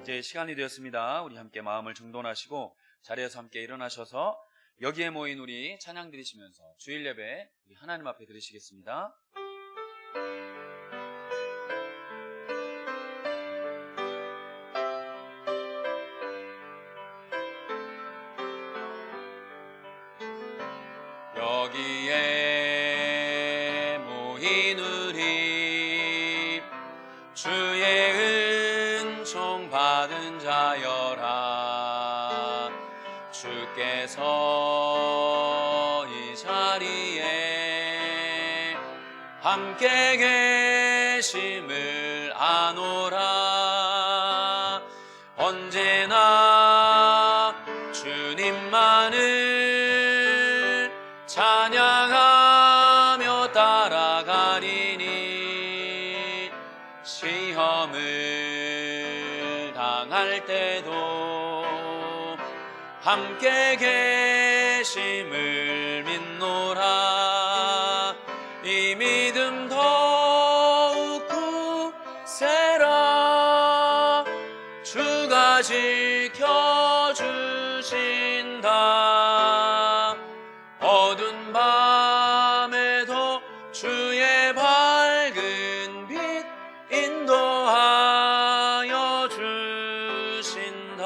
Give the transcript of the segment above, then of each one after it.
이제 시간이 되었습니다. 우리 함께 마음을 정돈하시고 자리에서 함께 일어나셔서 여기에 모인 우리 찬양 드리시면서 주일 예배 우리 하나님 앞에 드리시겠습니다. 여기에 모인 우리 주의 은총 받은 자여라. 주께서 이 자리에 함께 계심을 아노라. 언제나 주님만을 찬양하며 따라가리니 시험을 당할 때도 함께 계심을 믿노라. 이 믿음 더욱 굳세라. 주가 지켜주신다. 어두운 밤에도 주의 밝은 빛 인도하여 주신다.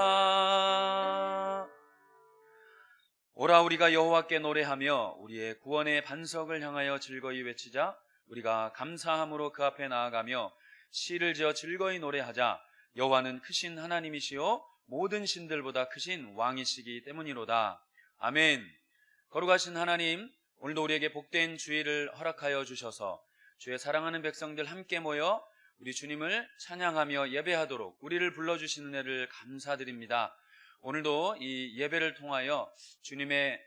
오라 우리가 여호와께 노래하며 우리의 구원의 반석을 향하여 즐거이 외치자. 우리가 감사함으로 그 앞에 나아가며 시를 지어 즐거이 노래하자. 여호와는 크신 하나님이시요 모든 신들보다 크신 왕이시기 때문이로다. 아멘. 거룩하신 하나님, 오늘도 우리에게 복된 주일을 허락하여 주셔서 주의 사랑하는 백성들 함께 모여 우리 주님을 찬양하며 예배하도록 우리를 불러주신 은혜를 감사드립니다. 오늘도 이 예배를 통하여 주님의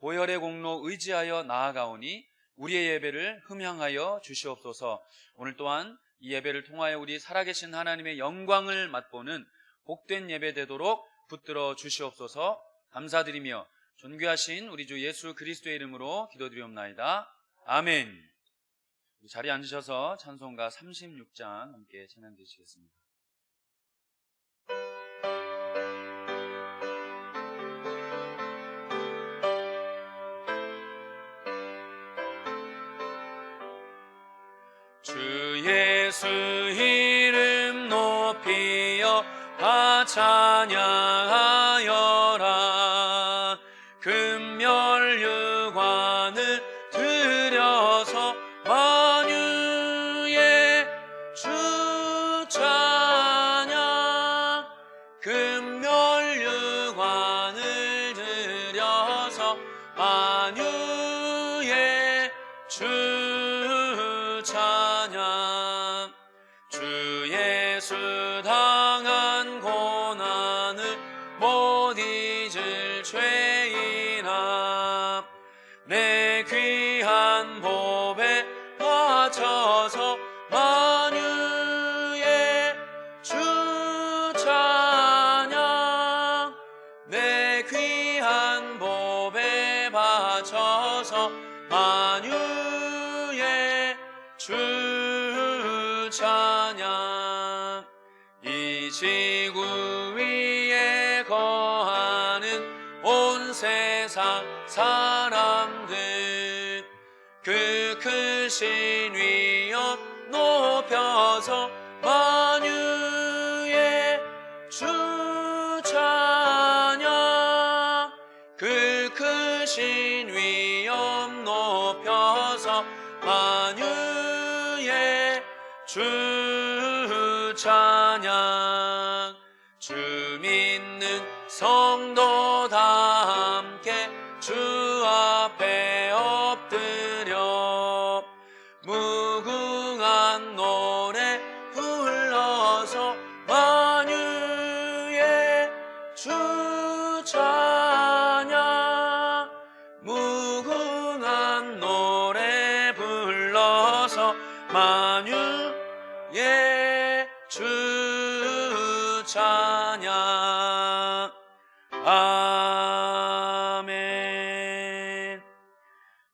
보혈의 공로 의지하여 나아가오니 우리의 예배를 흠향하여 주시옵소서. 오늘 또한 이 예배를 통하여 우리 살아계신 하나님의 영광을 맛보는 복된 예배 되도록 붙들어 주시옵소서. 감사드리며 존귀하신 우리 주 예수 그리스도의 이름으로 기도드리옵나이다. 아멘. 자리에 앉으셔서 찬송가 36장 함께 찬양 드리시겠습니다. 주 예수 이름 높이여 다 찬양하여라. 금멸유관을 들여서 만유의 주 찬양. 금멸유관을 들여서 만유의 주 찬양. 주 예수 당한 고난을 못 잊을 죄인아. 내 귀한 보배 바쳐서 만유의 주 찬양. 내 귀한 보배 바쳐서 만유의 주 찬양. 이 지구 위에 거하는 온 세상 사람들 그 크신 위엄 높여서 만유의 주 찬양. 그 크신 위엄 높여서 만유의 주 찬양. 주 믿는 성도 다 함께 주 앞에 엎드려 무궁한 노래 불러서 만유의 주 찬양. 무궁한 노래 불러서 만유의 주 찬양. 아멘.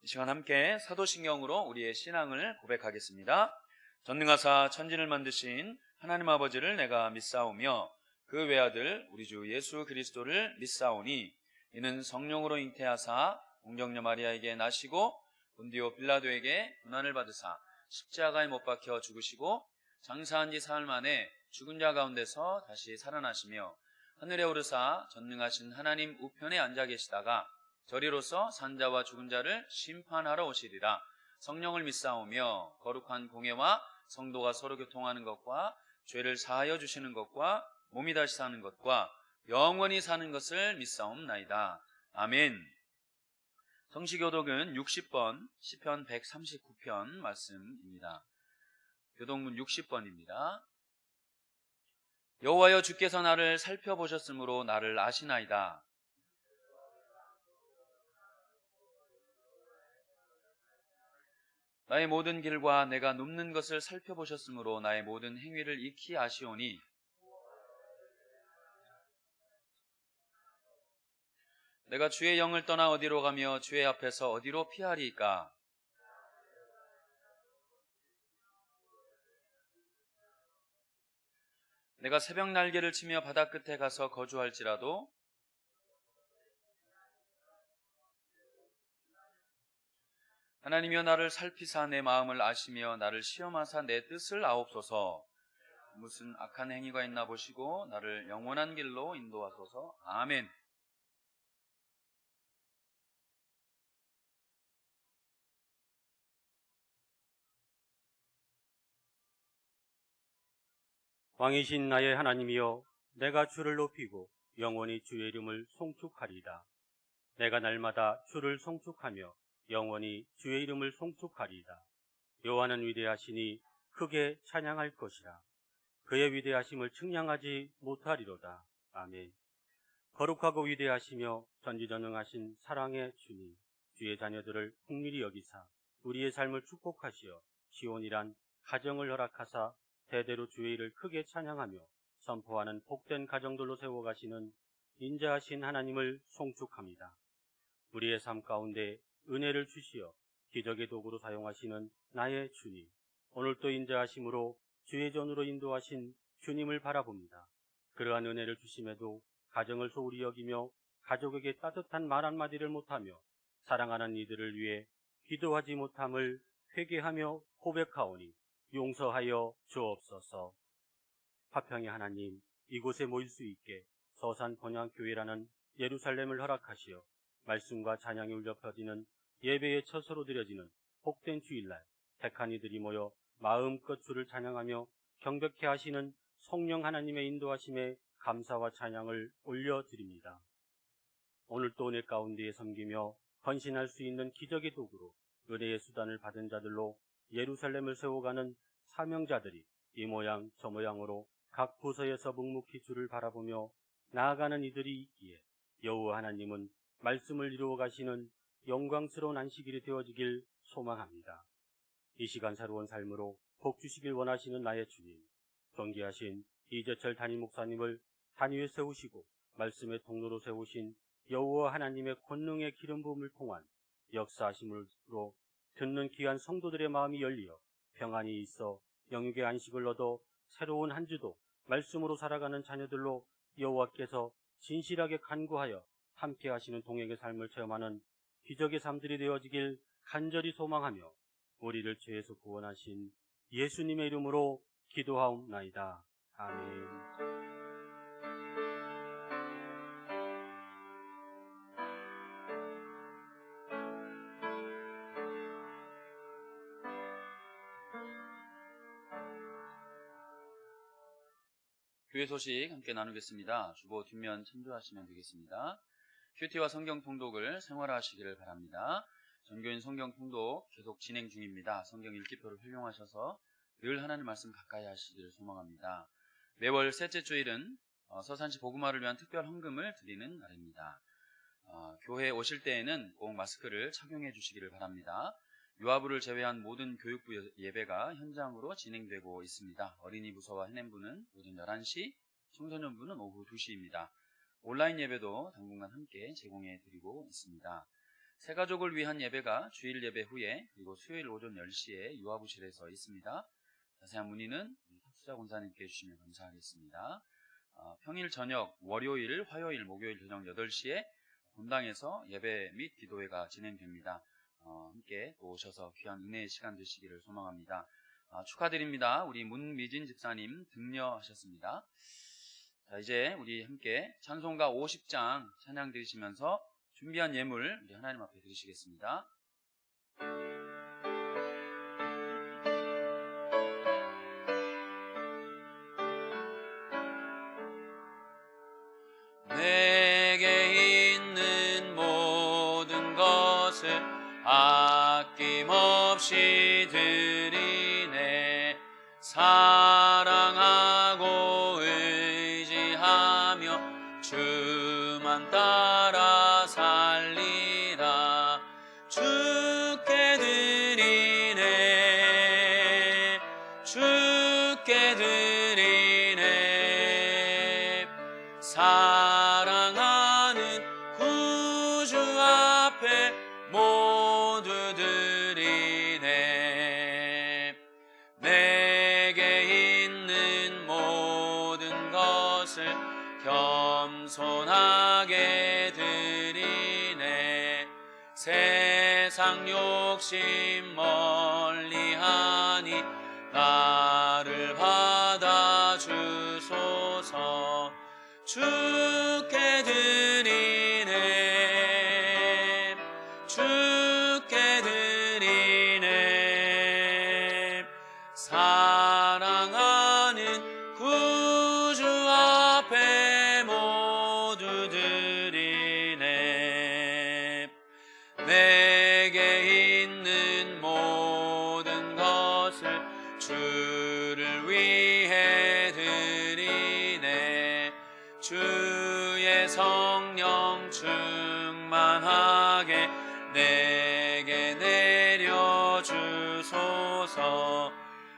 이 시간 함께 사도신경으로 우리의 신앙을 고백하겠습니다. 전능하사 천지를 만드신 하나님 아버지를 내가 믿사오며 그 외아들 우리 주 예수 그리스도를 믿사오니 이는 성령으로 잉태하사 공정녀 마리아에게 나시고 본디오 빌라도에게 고난을 받으사 십자가에 못 박혀 죽으시고 장사한 지 사흘 만에 죽은 자 가운데서 다시 살아나시며 하늘에 오르사 전능하신 하나님 우편에 앉아 계시다가 저리로서 산자와 죽은 자를 심판하러 오시리라. 성령을 믿사오며 거룩한 공예와 성도가 서로 교통하는 것과 죄를 사하여 주시는 것과 몸이 다시 사는 것과 영원히 사는 것을 믿사옵나이다. 아멘. 성시교독은 60번 시편 139편 말씀입니다. 교독문 60번입니다. 여호와여, 주께서 나를 살펴보셨으므로 나를 아시나이다. 나의 모든 길과 내가 눕는 것을 살펴보셨으므로 나의 모든 행위를 익히 아시오니 내가 주의 영을 떠나 어디로 가며 주의 앞에서 어디로 피하리이까? 내가 새벽 날개를 치며 바다 끝에 가서 거주할지라도 하나님이여, 나를 살피사 내 마음을 아시며 나를 시험하사 내 뜻을 아옵소서. 무슨 악한 행위가 있나 보시고 나를 영원한 길로 인도하소서. 아멘. 왕이신 나의 하나님이여, 내가 주를 높이고 영원히 주의 이름을 송축하리이다. 내가 날마다 주를 송축하며 영원히 주의 이름을 송축하리이다. 여호와는 위대하시니 크게 찬양할 것이라. 그의 위대하심을 측량하지 못하리로다. 아멘. 거룩하고 위대하시며 전지전능하신 사랑의 주님, 주의 자녀들을 긍휼히 여기사 우리의 삶을 축복하시어 시온이란 가정을 허락하사 대대로 주의 일을 크게 찬양하며 선포하는 복된 가정들로 세워가시는 인자하신 하나님을 송축합니다. 우리의 삶 가운데 은혜를 주시어 기적의 도구로 사용하시는 나의 주님, 오늘도 인자하심으로 주의 전으로 인도하신 주님을 바라봅니다. 그러한 은혜를 주심에도 가정을 소홀히 여기며 가족에게 따뜻한 말 한마디를 못하며 사랑하는 이들을 위해 기도하지 못함을 회개하며 고백하오니 용서하여 주옵소서. 화평의 하나님, 이곳에 모일 수 있게 서산번향교회라는 예루살렘을 허락하시어 말씀과 찬양이 울려 퍼지는 예배의 처소로 드려지는 복된 주일날 택한 이들이 모여 마음껏 주를 찬양하며 경배케 하시는 성령 하나님의 인도하심에 감사와 찬양을 올려드립니다. 오늘도 은혜 가운데에 섬기며 헌신할 수 있는 기적의 도구로 은혜의 수단을 받은 자들로 예루살렘을 세워가는 사명자들이 이 모양 저 모양으로 각 부서에서 묵묵히 주를 바라보며 나아가는 이들이 있기에 여호와 하나님은 말씀을 이루어 가시는 영광스러운 안식일이 되어지길 소망합니다. 이 시간 새로운 삶으로 복 주시길 원하시는 나의 주님, 존귀하신 이재철 담임 목사님을 단위에 세우시고 말씀의 통로로 세우신 여호와 하나님의 권능의 기름 부음을 통한 역사하심으로 듣는 귀한 성도들의 마음이 열리어 평안이 있어 영육의 안식을 얻어 새로운 한 주도 말씀으로 살아가는 자녀들로 여호와께서 진실하게 간구하여 함께 하시는 동행의 삶을 체험하는 기적의 삶들이 되어지길 간절히 소망하며 우리를 죄에서 구원하신 예수님의 이름으로 기도하옵나이다. 아멘. 교회 소식 함께 나누겠습니다. 주보 뒷면 참조하시면 되겠습니다. 큐티와 성경 통독을 생활화하시기를 바랍니다. 전교인 성경 통독 계속 진행 중입니다. 성경 읽기표를 활용하셔서 늘 하나님 말씀 가까이 하시기를 소망합니다. 매월 셋째 주일은 서산시 복음화를 위한 특별 헌금을 드리는 날입니다. 교회에 오실 때에는 꼭 마스크를 착용해 주시기를 바랍니다. 유아부를 제외한 모든 교육부 예배가 현장으로 진행되고 있습니다. 어린이 부서와 해냄부는 오전 11시, 청소년부는 오후 2시입니다. 온라인 예배도 당분간 함께 제공해 드리고 있습니다. 새가족을 위한 예배가 주일 예배 후에 그리고 수요일 오전 10시에 유아부실에서 있습니다. 자세한 문의는 탁수자 권사님께 주시면 감사하겠습니다. 평일 저녁 월요일, 화요일, 목요일 저녁 8시에 본당에서 예배 및 기도회가 진행됩니다. 함께 또 오셔서 귀한 은혜의 시간 되시기를 소망합니다. 축하드립니다. 우리 문미진 집사님 등려하셨습니다. 자, 이제 우리 함께 찬송가 50장 찬양 드리시면서 준비한 예물 우리 하나님 앞에 드리시겠습니다. 내게 있는 모든 것을 아낌없이 드리네. 사랑하고 의지하며 주만 따라 살리라. 주께 드리네. 주께 드리네. 사랑하는 구주 앞에 모두 드리네. 내게 있는 모든 것을 겸손하게 드리네. 세상 욕심 멀리하니 나를 받아주소서. 주께 드리네. 주께 드리네. 사랑하는 구주 앞에 모두 드리네. 내게 있는 모든 것을 주를 위해 드리네. 주의 성령 충만하게 내게 내려주소서.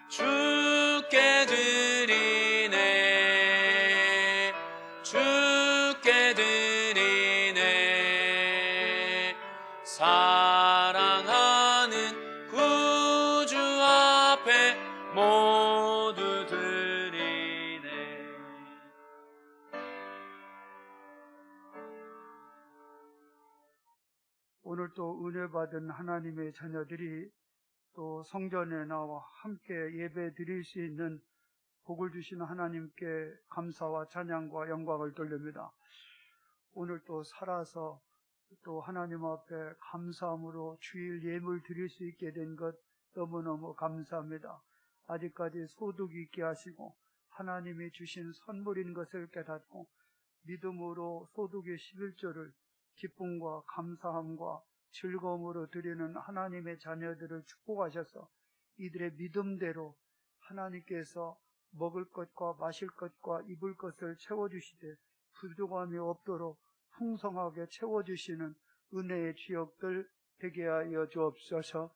주께 드리네. 주께 드리네. 사랑하는 구주 앞에 모두 드리네. 오늘 또 은혜 받은 하나님의 자녀들이 또 성전에 나와 함께 예배 드릴 수 있는 복을 주시는 하나님께 감사와 찬양과 영광을 돌립니다. 오늘 또 살아서 또 하나님 앞에 감사함으로 주일 예물 드릴 수 있게 된 것 너무너무 감사합니다. 아직까지 소득 있게 하시고 하나님이 주신 선물인 것을 깨닫고 믿음으로 소득의 11조를 기쁨과 감사함과 즐거움으로 드리는 하나님의 자녀들을 축복하셔서 이들의 믿음대로 하나님께서 먹을 것과 마실 것과 입을 것을 채워주시되 부족함이 없도록 풍성하게 채워주시는 은혜의 지역들 되게 하여 주옵소서.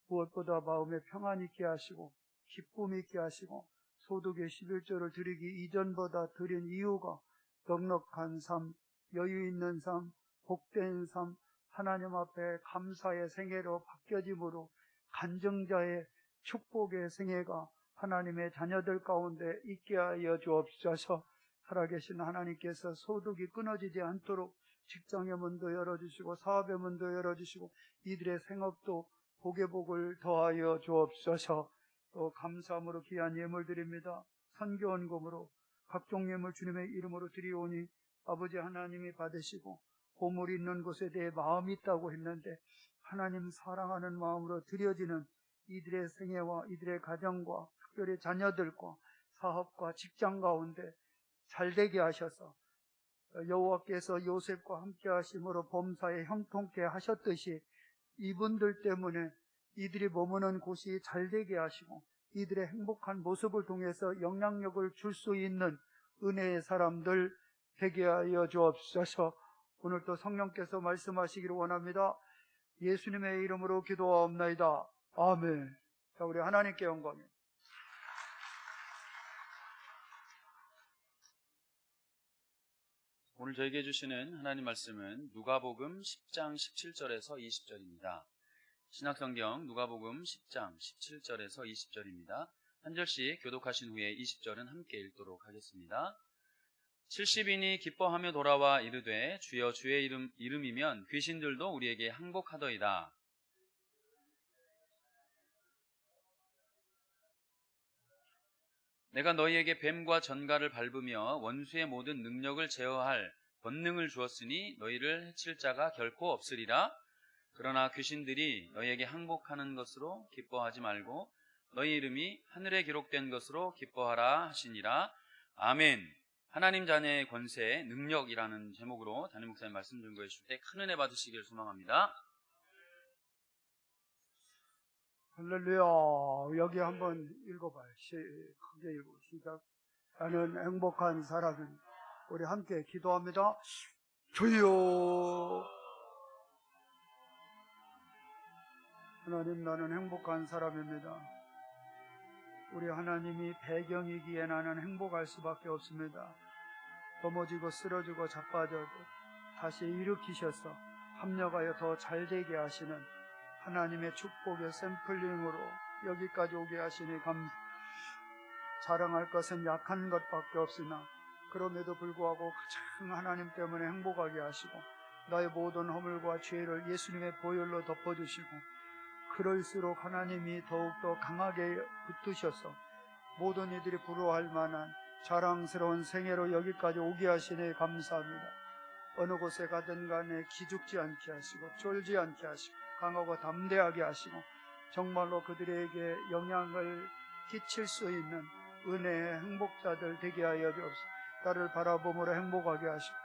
무엇보다 마음에 평안 있게 하시고 기쁨 있게 하시고 소득의 11조를 드리기 이전보다 드린 이유가 넉넉한 삶, 여유 있는 삶, 복된 삶, 하나님 앞에 감사의 생애로 바뀌어짐으로 간증자의 축복의 생애가 하나님의 자녀들 가운데 있게 하여 주옵소서. 살아계신 하나님께서 소득이 끊어지지 않도록 직장의 문도 열어주시고 사업의 문도 열어주시고 이들의 생업도 복의 복을 더하여 주옵소서. 또 감사함으로 귀한 예물 드립니다. 선교원금으로 각종 예물 주님의 이름으로 드리오니 아버지 하나님이 받으시고 보물 있는 곳에 대해 마음이 있다고 했는데 하나님 사랑하는 마음으로 드려지는 이들의 생애와 이들의 가정과 특별히 자녀들과 사업과 직장 가운데 잘되게 하셔서 여호와께서 요셉과 함께 하심으로 범사에 형통케 하셨듯이 이분들 때문에 이들이 머무는 곳이 잘되게 하시고 이들의 행복한 모습을 통해서 영향력을 줄 수 있는 은혜의 사람들 되게 하여 주옵소서. 오늘도 성령께서 말씀하시기를 원합니다. 예수님의 이름으로 기도하옵나이다. 아멘. 자, 우리 하나님께 영광입니다. 오늘 저에게 주시는 하나님 말씀은 누가복음 10장 17절에서 20절입니다. 신약성경 누가복음 10장 17절에서 20절입니다. 한 절씩 교독하신 후에 20절은 함께 읽도록 하겠습니다. 70인이 기뻐하며 돌아와 이르되 주여 주의 이름이면 귀신들도 우리에게 항복하더이다. 내가 너희에게 뱀과 전갈을 밟으며 원수의 모든 능력을 제어할 권능을 주었으니 너희를 해칠 자가 결코 없으리라. 그러나 귀신들이 너희에게 항복하는 것으로 기뻐하지 말고 너희 이름이 하늘에 기록된 것으로 기뻐하라 하시니라. 아멘. 하나님 자녀의 권세, 능력이라는 제목으로 담임 목사님 말씀 증거해 주실 때 큰 은혜 받으시길 소망합니다. 할렐루야. 여기 한번 읽어봐요. 크게 읽고 시작. 나는 행복한 사람은 우리 함께 기도합니다. 주여. 하나님, 나는 행복한 사람입니다. 우리 하나님이 배경이기에 나는 행복할 수밖에 없습니다. 넘어지고 쓰러지고 자빠져도 다시 일으키셔서 합력하여 더 잘되게 하시는 하나님의 축복의 샘플링으로 여기까지 오게 하시니 자랑할 것은 약한 것밖에 없으나 그럼에도 불구하고 가장 하나님 때문에 행복하게 하시고 나의 모든 허물과 죄를 예수님의 보혈로 덮어주시고 그럴수록 하나님이 더욱더 강하게 붙드셔서 모든 이들이 부러워할 만한 자랑스러운 생애로 여기까지 오게 하시니 감사합니다. 어느 곳에 가든 간에 기죽지 않게 하시고 쫄지 않게 하시고 강하고 담대하게 하시고 정말로 그들에게 영향을 끼칠 수 있는 은혜의 행복자들 되게 하여 주옵소서. 나를 바라봄으로 행복하게 하시고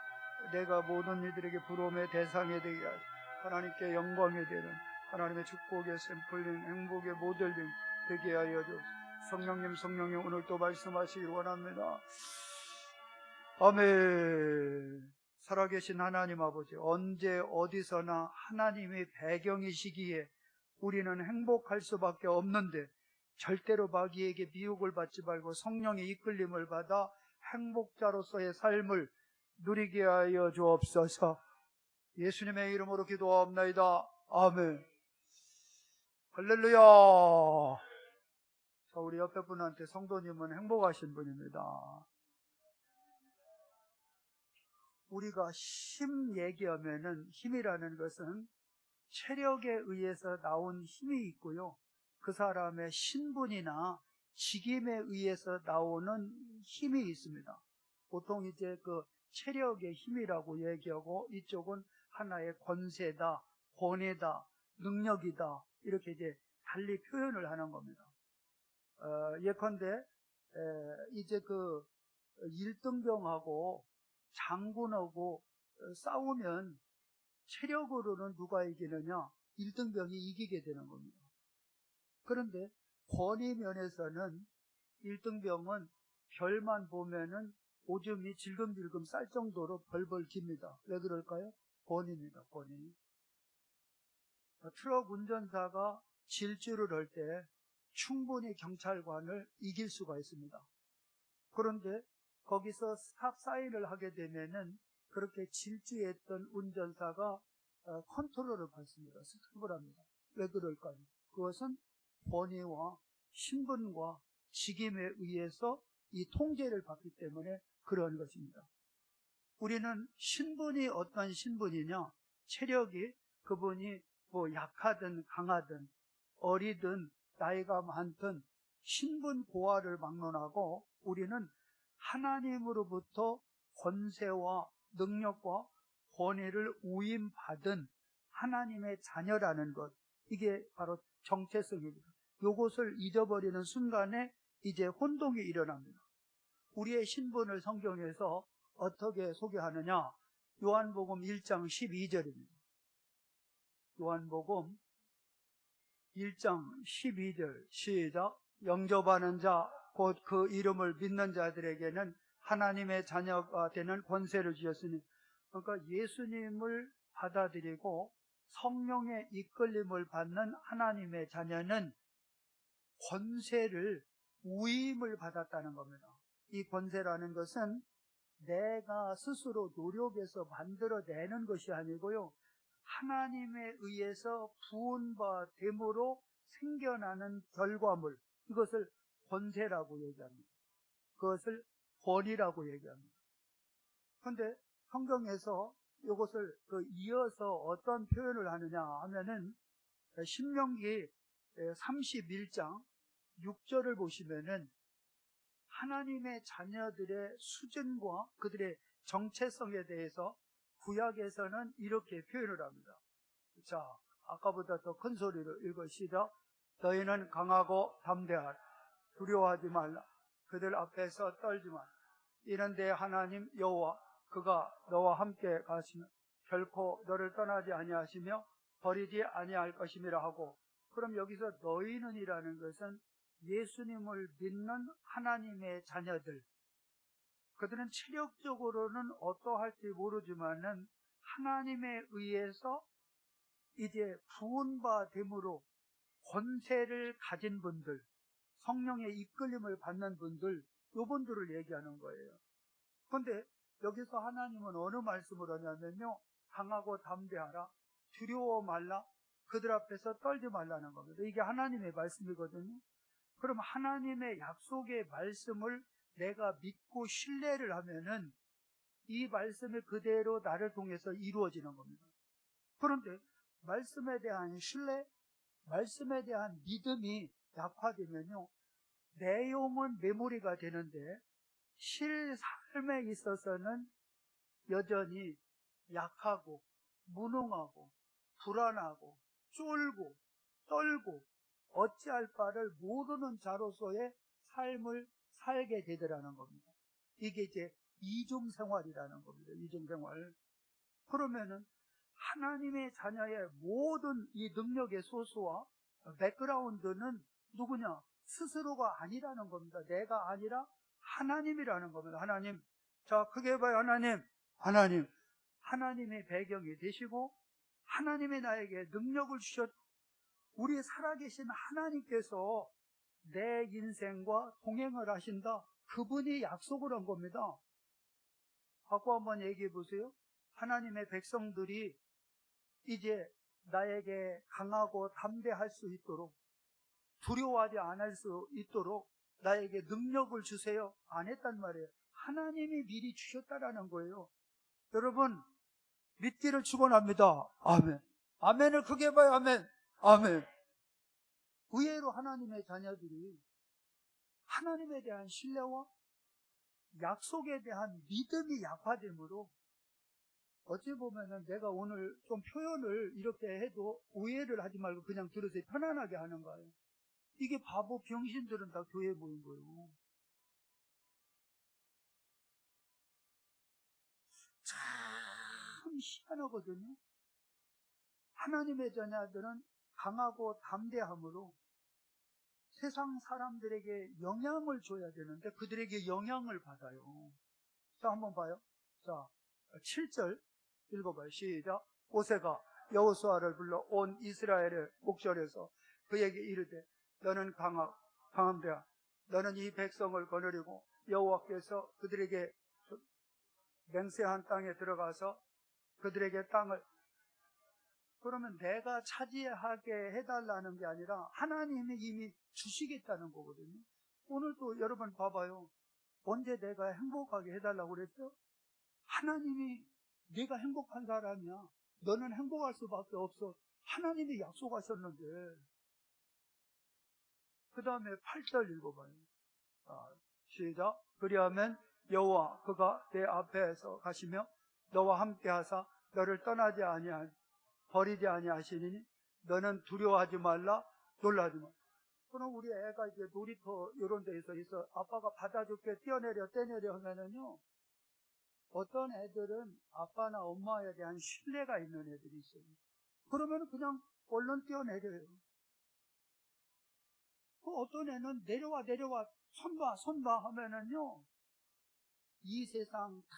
내가 모든 이들에게 부러움의 대상이 되게 하시고 하나님께 영광이 되는 하나님의 축복의 샘플링, 행복의 모델링 되게 하여 주옵소서. 성령님 오늘 또 말씀하시길 원합니다. 아멘. 살아계신 하나님 아버지, 언제 어디서나 하나님의 배경이시기에 우리는 행복할 수밖에 없는데 절대로 마귀에게 미혹을 받지 말고 성령의 이끌림을 받아 행복자로서의 삶을 누리게 하여 주옵소서. 예수님의 이름으로 기도하옵나이다. 아멘. 할렐루야. 자, 우리 옆에 분한테 성도님은 행복하신 분입니다. 우리가 힘 얘기하면은 힘이라는 것은 체력에 의해서 나온 힘이 있고요. 그 사람의 신분이나 직임에 의해서 나오는 힘이 있습니다. 보통 이제 그 체력의 힘이라고 얘기하고 이쪽은 하나의 권세다, 권위다, 능력이다 이렇게 이제 달리 표현을 하는 겁니다. 예컨대 이제 그 1등병하고 장군하고 싸우면 체력으로는 누가 이기느냐? 1등병이 이기게 되는 겁니다. 그런데 권위 면에서는 1등병은 별만 보면은 오줌이 질금질금 쌀 정도로 벌벌 깁니다. 왜 그럴까요? 권위입니다. 권위. 트럭 운전사가 질주를 할 때 충분히 경찰관을 이길 수가 있습니다. 그런데 거기서 스탑 사인을 하게 되면은 그렇게 질주했던 운전사가 컨트롤을 받습니다. 스톱을 합니다. 왜 그럴까요? 그것은 권위와 신분과 직임에 의해서 이 통제를 받기 때문에 그러한 것입니다. 우리는 신분이 어떤 신분이냐? 체력이 그분이 뭐 약하든 강하든 어리든 나이가 많든 신분 고하를 막론하고 우리는 하나님으로부터 권세와 능력과 권위를 우임받은 하나님의 자녀라는 것, 이게 바로 정체성입니다. 이것을 잊어버리는 순간에 이제 혼동이 일어납니다. 우리의 신분을 성경에서 어떻게 소개하느냐? 요한복음 1장 12절입니다. 요한복음 1장 12절 시작. 영접하는 자 곧 그 이름을 믿는 자들에게는 하나님의 자녀가 되는 권세를 주셨으니, 그러니까 예수님을 받아들이고 성령의 이끌림을 받는 하나님의 자녀는 권세를 우임을 받았다는 겁니다. 이 권세라는 것은 내가 스스로 노력해서 만들어내는 것이 아니고요, 하나님에 의해서 부은 바 됨으로 생겨나는 결과물, 이것을 권세라고 얘기합니다. 그것을 권위라고 얘기합니다. 그런데 성경에서 이것을 이어서 어떤 표현을 하느냐 하면은 신명기 31장 6절을 보시면은 하나님의 자녀들의 수준과 그들의 정체성에 대해서 구약에서는 이렇게 표현을 합니다. 자, 아까보다 더 큰 소리로 읽으시죠. 너희는 강하고 담대하라. 두려워하지 말라. 그들 앞에서 떨지 말라. 이는 내 하나님 여호와 그가 너와 함께 가시며 결코 너를 떠나지 아니하시며 버리지 아니할 것임이라 하고, 그럼 여기서 너희는이라는 것은 예수님을 믿는 하나님의 자녀들, 그들은 체력적으로는 어떠할지 모르지만은 하나님에 의해서 이제 구원받음으로 권세를 가진 분들, 성령의 이끌림을 받는 분들, 요분들을 얘기하는 거예요. 그런데 여기서 하나님은 어느 말씀을 하냐면요, 강하고 담대하라, 두려워 말라, 그들 앞에서 떨지 말라는 겁니다. 이게 하나님의 말씀이거든요. 그럼 하나님의 약속의 말씀을 내가 믿고 신뢰를 하면은 이 말씀이 그대로 나를 통해서 이루어지는 겁니다. 그런데 말씀에 대한 신뢰, 말씀에 대한 믿음이 약화되면요, 내용은 메모리가 되는데 실삶에 있어서는 여전히 약하고 무능하고 불안하고 쫄고 떨고 어찌할 바를 모르는 자로서의 삶을 살게 되더라는 겁니다. 이게 이제 이중생활이라는 겁니다. 이중생활. 그러면은 하나님의 자녀의 모든 이 능력의 소스와 백그라운드는 누구냐? 스스로가 아니라는 겁니다. 내가 아니라 하나님이라는 겁니다. 하나님. 자, 크게 봐요. 하나님. 하나님의 배경이 되시고 하나님이 나에게 능력을 주셨. 우리 살아계신 하나님께서 내 인생과 동행을 하신다. 그분이 약속을 한 겁니다. 갖고 한번 얘기해 보세요. 하나님의 백성들이 이제 나에게 강하고 담대할 수 있도록, 두려워하지 않을 수 있도록 나에게 능력을 주세요. 안 했단 말이에요. 하나님이 미리 주셨다라는 거예요. 여러분, 믿기를 축원합니다. 아멘. 아멘을 크게 봐요. 아멘. 아멘. 의외로 하나님의 자녀들이 하나님에 대한 신뢰와 약속에 대한 믿음이 약화되므로, 어찌 보면은 내가 오늘 좀 표현을 이렇게 해도 오해를 하지 말고 그냥 들으세요. 편안하게 하는 거예요. 이게 바보 병신들은 다 교회 모인 거예요. 참 희한하거든요. 하나님의 자녀들은 강하고 담대함으로 세상 사람들에게 영향을 줘야 되는데 그들에게 영향을 받아요. 자, 한번 봐요. 자, 7절 읽어봐요. 시작. 모세가 여호수아를 불러 온 이스라엘의 목전에서 그에게 이르되 너는 강함되라. 너는 이 백성을 거느리고 여호와께서 그들에게 맹세한 땅에 들어가서 그들에게 땅을, 그러면 내가 차지하게 해달라는 게 아니라 하나님이 이미 주시겠다는 거거든요. 오늘도 여러분 봐봐요. 언제 내가 행복하게 해달라고 그랬죠? 하나님이 네가 행복한 사람이야. 너는 행복할 수밖에 없어. 하나님이 약속하셨는데. 그 다음에 8절 읽어봐요. 시작. 그리하면 여호와 그가 내 앞에서 가시며 너와 함께 하사 너를 떠나지 아니하니 버리지 아니하시니 너는 두려워하지 말라, 놀라지 말라. 그럼 우리 애가 이제 놀이터 이런 데서 있어 아빠가 받아줄게 뛰어내려 떼내려 하면은요, 어떤 애들은 아빠나 엄마에 대한 신뢰가 있는 애들이 있어요. 그러면 그냥 얼른 뛰어내려요. 어떤 애는 내려와 손봐 하면은요, 이 세상 다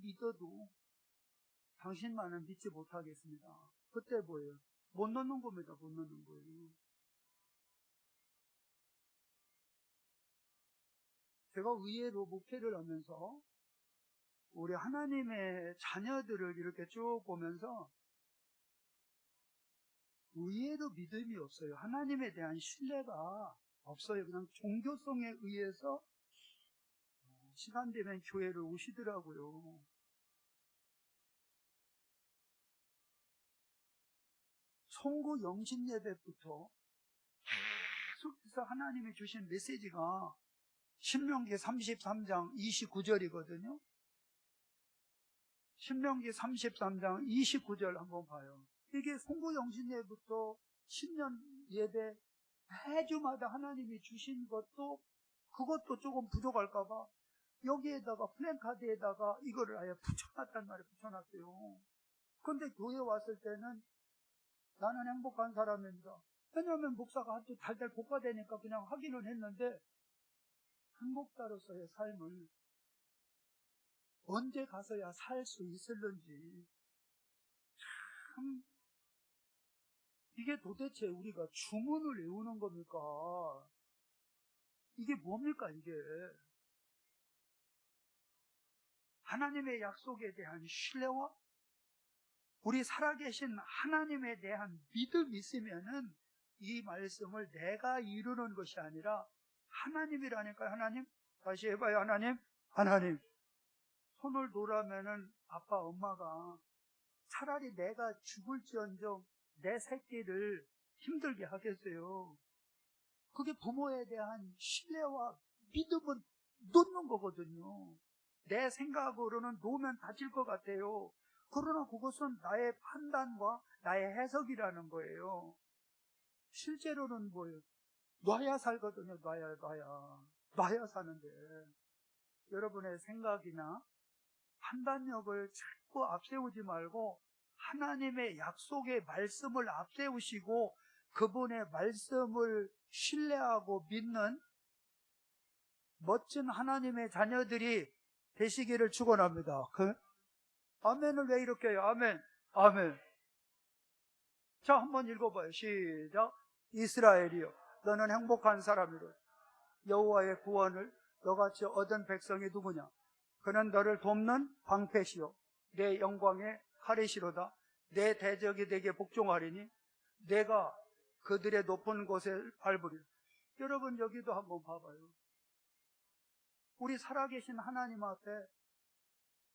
믿어도 당신만은 믿지 못하겠습니다. 그때 뭐예요? 못 넣는 겁니다. 못 넣는 거예요. 제가 의외로 목회를 하면서 우리 하나님의 자녀들을 이렇게 쭉 보면서 의외로 믿음이 없어요. 하나님에 대한 신뢰가 없어요. 그냥 종교성에 의해서 시간 되면 교회를 오시더라고요. 송구 영신 예배부터 계속해서 하나님이 주신 메시지가 신명기 33장 29절이거든요. 신명기 33장 29절 한번 봐요. 이게 송구 영신 예배부터 신년 예배 매주마다 하나님이 주신 것도 그것도 조금 부족할까봐 여기에다가 플랜카드에다가 이거를 아예 붙여놨단 말이에요. 붙여놨어요. 근데 교회 왔을 때는 나는 행복한 사람입니다. 왜냐하면 목사가 또 달달 볶아대니까 그냥 하기는 했는데 행복자로서의 삶을 언제 가서야 살 수 있을는지 참 이게 도대체 우리가 주문을 외우는 겁니까? 이게 뭡니까 이게? 하나님의 약속에 대한 신뢰와 우리 살아계신 하나님에 대한 믿음이 있으면은 이 말씀을 내가 이루는 것이 아니라 하나님이라니까요. 하나님, 다시 해봐요. 하나님. 손을 놓으라면은 아빠, 엄마가 차라리 내가 죽을지언정 내 새끼를 힘들게 하겠어요. 그게 부모에 대한 신뢰와 믿음은 놓는 거거든요. 내 생각으로는 놓으면 다칠 것 같아요. 그러나 그것은 나의 판단과 나의 해석이라는 거예요. 실제로는 뭐예요? 놔야 살거든요. 놔야 사는데 여러분의 생각이나 판단력을 자꾸 앞세우지 말고 하나님의 약속의 말씀을 앞세우시고 그분의 말씀을 신뢰하고 믿는 멋진 하나님의 자녀들이 되시기를 축원합니다. 아멘을 왜 이렇게 해요? 아멘. 자, 한번 읽어봐요. 시작. 이스라엘이여, 너는 행복한 사람이로 여호와의 구원을 너같이 얻은 백성이 누구냐? 그는 너를 돕는 방패시요 내 영광의 칼이시로다. 내 대적이 내게 복종하리니 내가 그들의 높은 곳에 밟으리라. 여러분 여기도 한번 봐봐요. 우리 살아계신 하나님 앞에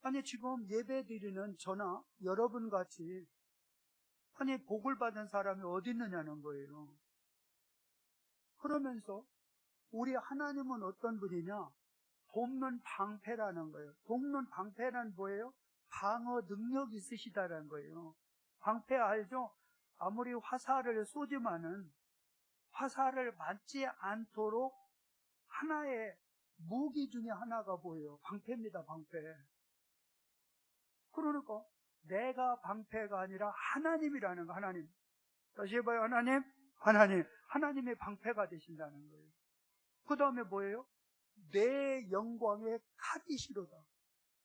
아니 지금 예배드리는 저나 여러분같이 아니 복을 받은 사람이 어디 있느냐는 거예요. 그러면서 우리 하나님은 어떤 분이냐? 돕는 방패라는 거예요. 돕는 방패란 뭐예요? 방어 능력이 있으시다는 거예요. 방패 알죠? 아무리 화살을 쏘지만은 화살을 맞지 않도록 하나의 무기 중에 하나가 뭐예요? 방패입니다. 방패. 그러니까 내가 방패가 아니라 하나님이라는 거. 하나님. 다시 해봐요. 하나님의 방패가 되신다는 거예요. 그 다음에 뭐예요? 내 영광의 칼이시로다.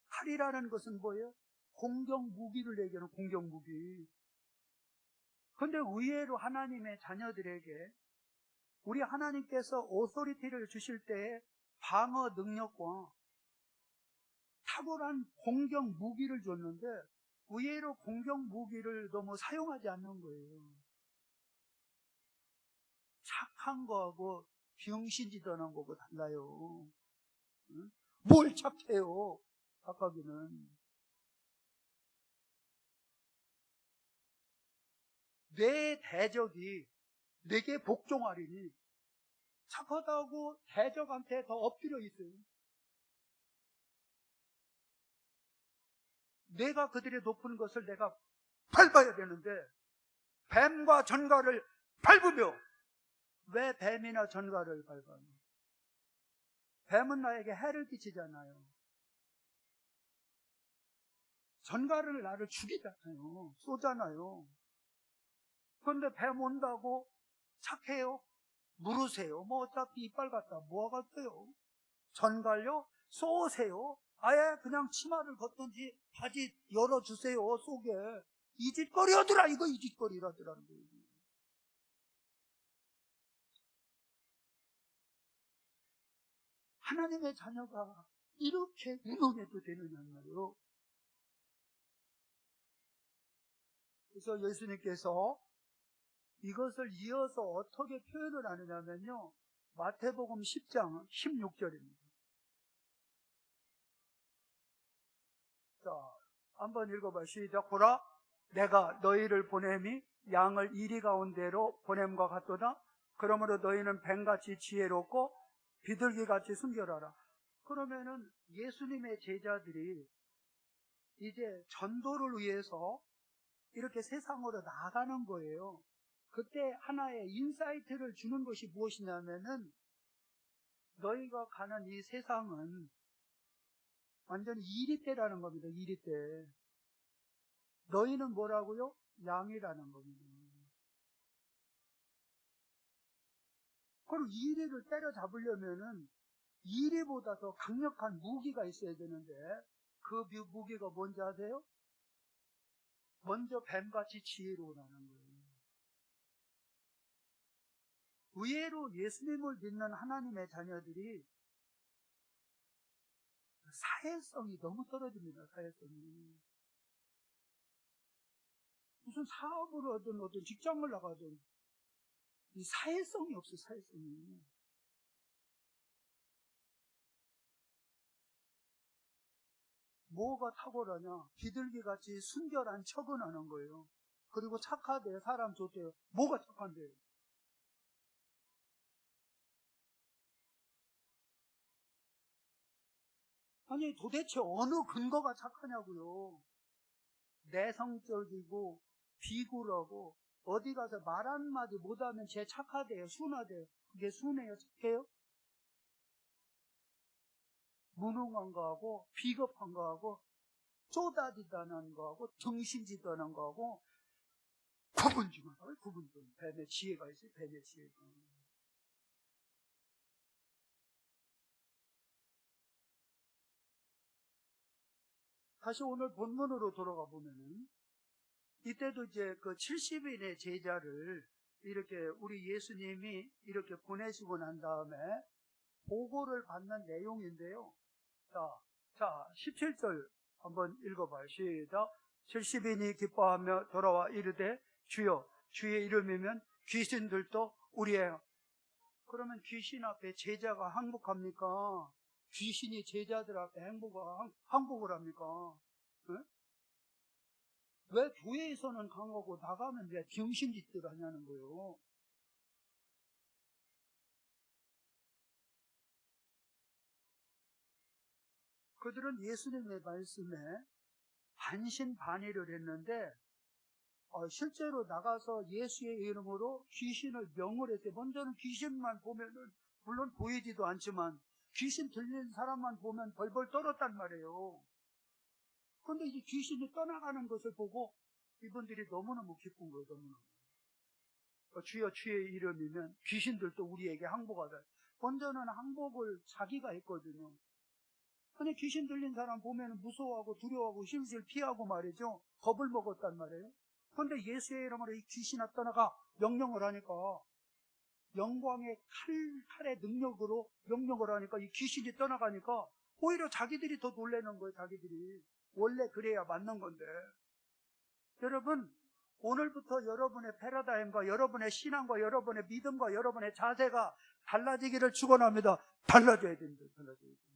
칼이라는 것은 뭐예요? 공격 무기를 얘기하는 공격 무기. 그런데 의외로 하나님의 자녀들에게 우리 하나님께서 오토리티를 주실 때 방어 능력과 탁월한 공격 무기를 줬는데 의외로 공격 무기를 너무 사용하지 않는 거예요. 착한 거하고 병신짓하는 거하고 달라요. 응? 뭘 착해요? 착하기는. 내 대적이 내게 복종하리니 착하다고 대적한테 더 엎드려 있어요. 내가 그들의 높은 것을 내가 밟아야 되는데 뱀과 전갈을 밟으며 왜 뱀이나 전갈을 밟아요? 뱀은 나에게 해를 끼치잖아요. 전갈은 나를 죽이잖아요. 쏘잖아요. 그런데 뱀 온다고 착해요? 물으세요. 뭐 어차피 이빨 같다. 뭐가 같아요? 전갈요? 쏘세요. 아예 그냥 치마를 걷든지 바지 열어주세요. 속에. 이 짓거리 하더라. 이거 이 짓거리라더라는 거예요. 하나님의 자녀가 이렇게 무능해도 되느냐는 말이에요. 그래서 예수님께서 이것을 이어서 어떻게 표현을 하느냐면요. 마태복음 10장 16절입니다. 자, 한번 읽어봐요. 시작. 보라, 내가 너희를 보냄이 양을 이리 가운데로 보냄과 같도다. 그러므로 너희는 뱀같이 지혜롭고 비둘기같이 순결하라. 그러면은 예수님의 제자들이 이제 전도를 위해서 이렇게 세상으로 나가는 거예요. 그때 하나의 인사이트를 주는 것이 무엇이냐면은 너희가 가는 이 세상은 완전히 이리떼라는 겁니다. 이리떼. 너희는 뭐라고요? 양이라는 겁니다. 그럼 이리를 때려잡으려면은 이리보다 더 강력한 무기가 있어야 되는데 그 무기가 뭔지 아세요? 먼저 뱀같이 지혜로우라는 거예요. 의외로 예수님을 믿는 하나님의 자녀들이 사회성이 너무 떨어집니다. 사회성이. 무슨 사업을 하든 어떤 직장을 나가든 이 사회성이 없어요. 사회성이. 뭐가 탁월하냐? 비둘기같이 순결한 척은 하는 거예요. 그리고 착하대요. 사람 좋대요. 뭐가 착한데요? 아니 도대체 어느 근거가 착하냐고요. 내성적이고 비굴하고 어디 가서 말 한마디 못하면 쟤 착하대요. 순하대요. 그게 순해요? 착해요? 무능한 거하고 비겁한 거하고 쪼다디다는 거하고 등신짓다는 거하고 구분 좀 하라고요. 구분 좀. 뱀의 지혜가 있어요. 뱀의 지혜가. 다시 오늘 본문으로 돌아가 보면은 이때도 이제 그 70인의 제자를 이렇게 우리 예수님이 이렇게 보내시고 난 다음에 보고를 받는 내용인데요. 자, 17절 한번 읽어봐요. 시작. 70인이 기뻐하며 돌아와 이르되 주여 주의 이름이면 귀신들도 우리의. 그러면 귀신 앞에 제자가 항복합니까? 귀신이 제자들 앞에 항복을 합니까? 네? 왜 교회에서는 강하고 나가면 왜 병신짓들 하냐는 거예요. 그들은 예수님의 말씀에 반신반의를 했는데 실제로 나가서 예수의 이름으로 귀신을 명을 했어요. 먼저는 귀신만 보면은 물론 보이지도 않지만 귀신 들린 사람만 보면 벌벌 떨었단 말이에요. 그런데 이제 귀신이 떠나가는 것을 보고 이분들이 너무너무 기쁜 거예요. 너무너무. 주여 주의 이름이면 귀신들도 우리에게 항복하다. 먼저는 항복을 자기가 했거든요. 근데 귀신 들린 사람 보면 무서워하고 두려워하고 실실 피하고 말이죠. 겁을 먹었단 말이에요. 그런데 예수의 이름으로 이 귀신아 떠나가 명령을 하니까 영광의 칼의 능력으로 명령을 하니까 이 귀신이 떠나가니까 오히려 자기들이 더 놀라는 거예요. 자기들이. 원래 그래야 맞는 건데. 여러분 오늘부터 여러분의 패러다임과 여러분의 신앙과 여러분의 믿음과 여러분의 자세가 달라지기를 축원합니다. 달라져야 됩니다. 달라져야 됩니다.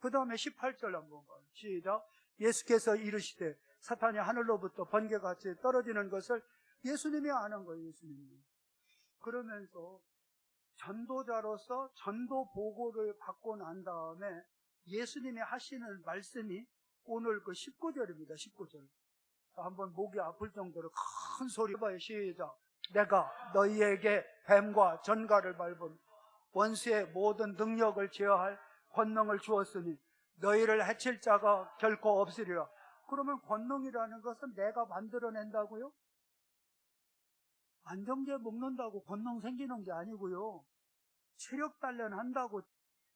그 다음에 18절 한번 봐요. 시작. 예수께서 이르시되 사탄이 하늘로부터 번개같이 떨어지는 것을 예수님이 아는 거예요. 예수님이. 그러면서 전도자로서 전도 보고를 받고 난 다음에 예수님이 하시는 말씀이 오늘 그 19절입니다. 19절. 한번 목이 아플 정도로 큰 소리 봐요. 시작. 내가 너희에게 뱀과 전갈을 밟은 원수의 모든 능력을 제어할 권능을 주었으니 너희를 해칠 자가 결코 없으리라. 그러면 권능이라는 것은 내가 만들어낸다고요? 안정제 먹는다고 권능 생기는 게 아니고요. 체력 단련한다고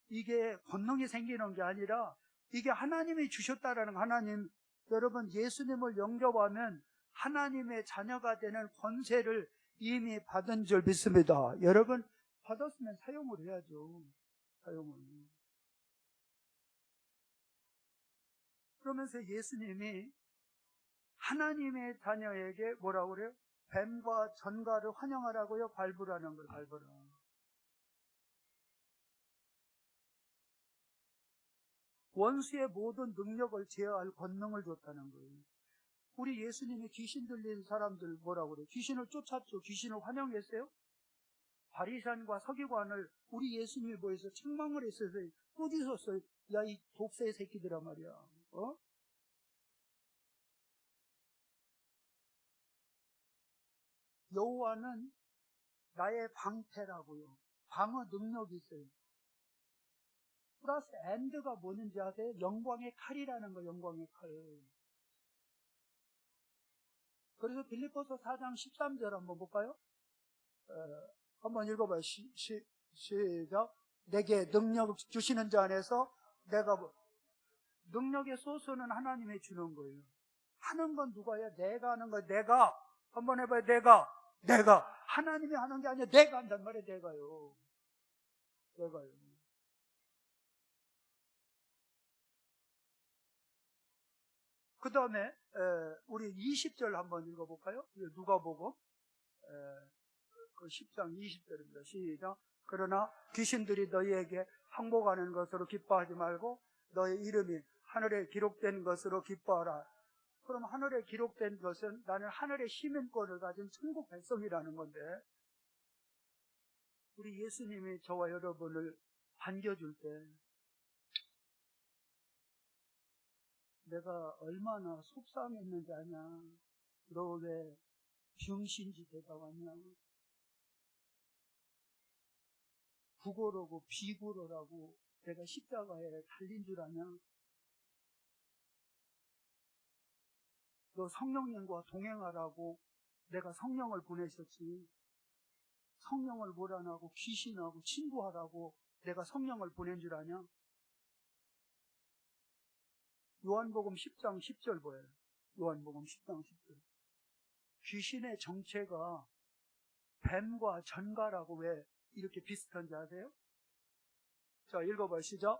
이게 권능이 생기는 게 아니라 이게 하나님이 주셨다라는 하나님. 여러분 예수님을 영접하면 하나님의 자녀가 되는 권세를 이미 받은 줄 믿습니다. 여러분 받았으면 사용을 해야죠. 사용을. 그러면서 예수님이 하나님의 자녀에게 뭐라고 그래요? 뱀과 전갈을 환영하라고요? 밟으라는 걸 밟으라. 원수의 모든 능력을 제어할 권능을 줬다는 거예요. 우리 예수님이 귀신 들린 사람들 뭐라고 그래요? 귀신을 쫓았죠. 귀신을 환영했어요. 바리새인과 서기관을 우리 예수님이 보여서 책망을 했어요. 꾸짖었어요. 야, 이 독세 새끼들아 말이야. 어? 여호와는 나의 방패라고요. 방어 능력이 있어요. 플러스 엔드가 뭐는지 아세요? 영광의 칼이라는 거, 영광의 칼. 그래서 빌립보서 4장 13절 한번 볼까요? 한번 읽어봐요. 시작. 내게 능력 주시는 자 안에서 내가 능력의 소스는 하나님이 주는 거예요. 하는 건 누가요? 내가 하는 거예요. 내가. 한번 해봐요. 내가. 하나님이 하는 게 아니라 내가 한단 말이에요. 내가요. 그 다음에 우리 20절 한번 읽어볼까요? 누가복음 10장 20절입니다. 시작. 그러나 귀신들이 너희에게 항복하는 것으로 기뻐하지 말고 너희 이름이 하늘에 기록된 것으로 기뻐하라. 그럼 하늘에 기록된 것은 나는 하늘의 시민권을 가진 천국 백성이라는 건데, 우리 예수님이 저와 여러분을 반겨줄 때 내가 얼마나 속상했는지 아냐? 너 왜 병신지 되다 왔냐? 부고로고 비고로라고 내가 십자가에 달린 줄 아냐? 너 성령님과 동행하라고 내가 성령을 보내셨지. 성령을 몰아나고 귀신하고 친구하라고 내가 성령을 보낸 줄 아냐? 요한복음 10장 10절 보여요. 요한복음 10장 10절. 귀신의 정체가 뱀과 전갈하고 왜 이렇게 비슷한지 아세요? 자, 읽어봐요. 시작.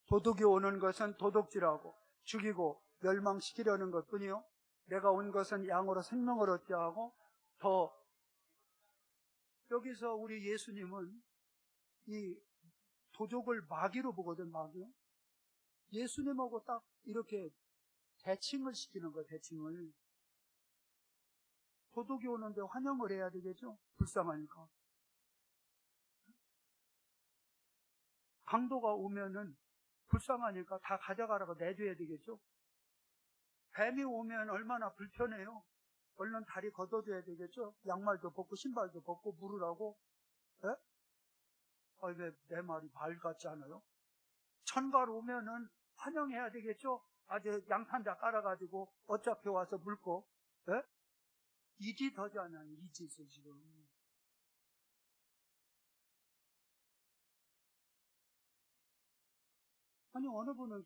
도둑이 오는 것은 도둑질하고 죽이고 멸망시키려는 것뿐이요, 내가 온 것은 양으로 생명을 얻게 하고 더. 여기서 우리 예수님은 이 도둑을 마귀로 보거든. 마귀. 예수님하고 딱 이렇게 대칭을 시키는 거예요. 대칭을. 도둑이 오는데 환영을 해야 되겠죠? 불쌍하니까. 강도가 오면은 불쌍하니까 다 가져가라고 내줘야 되겠죠? 뱀이 오면 얼마나 불편해요. 얼른 다리 걷어줘야 되겠죠? 양말도 벗고 신발도 벗고 물으라고. 에? 왜 내 말이 말 같지 않아요? 천갈 오면은 환영해야 되겠죠? 아주 양탄자 깔아가지고 어차피 와서 물고. 에? 이 짓 하잖아요. 이 짓을 지금. 아니, 어느 분은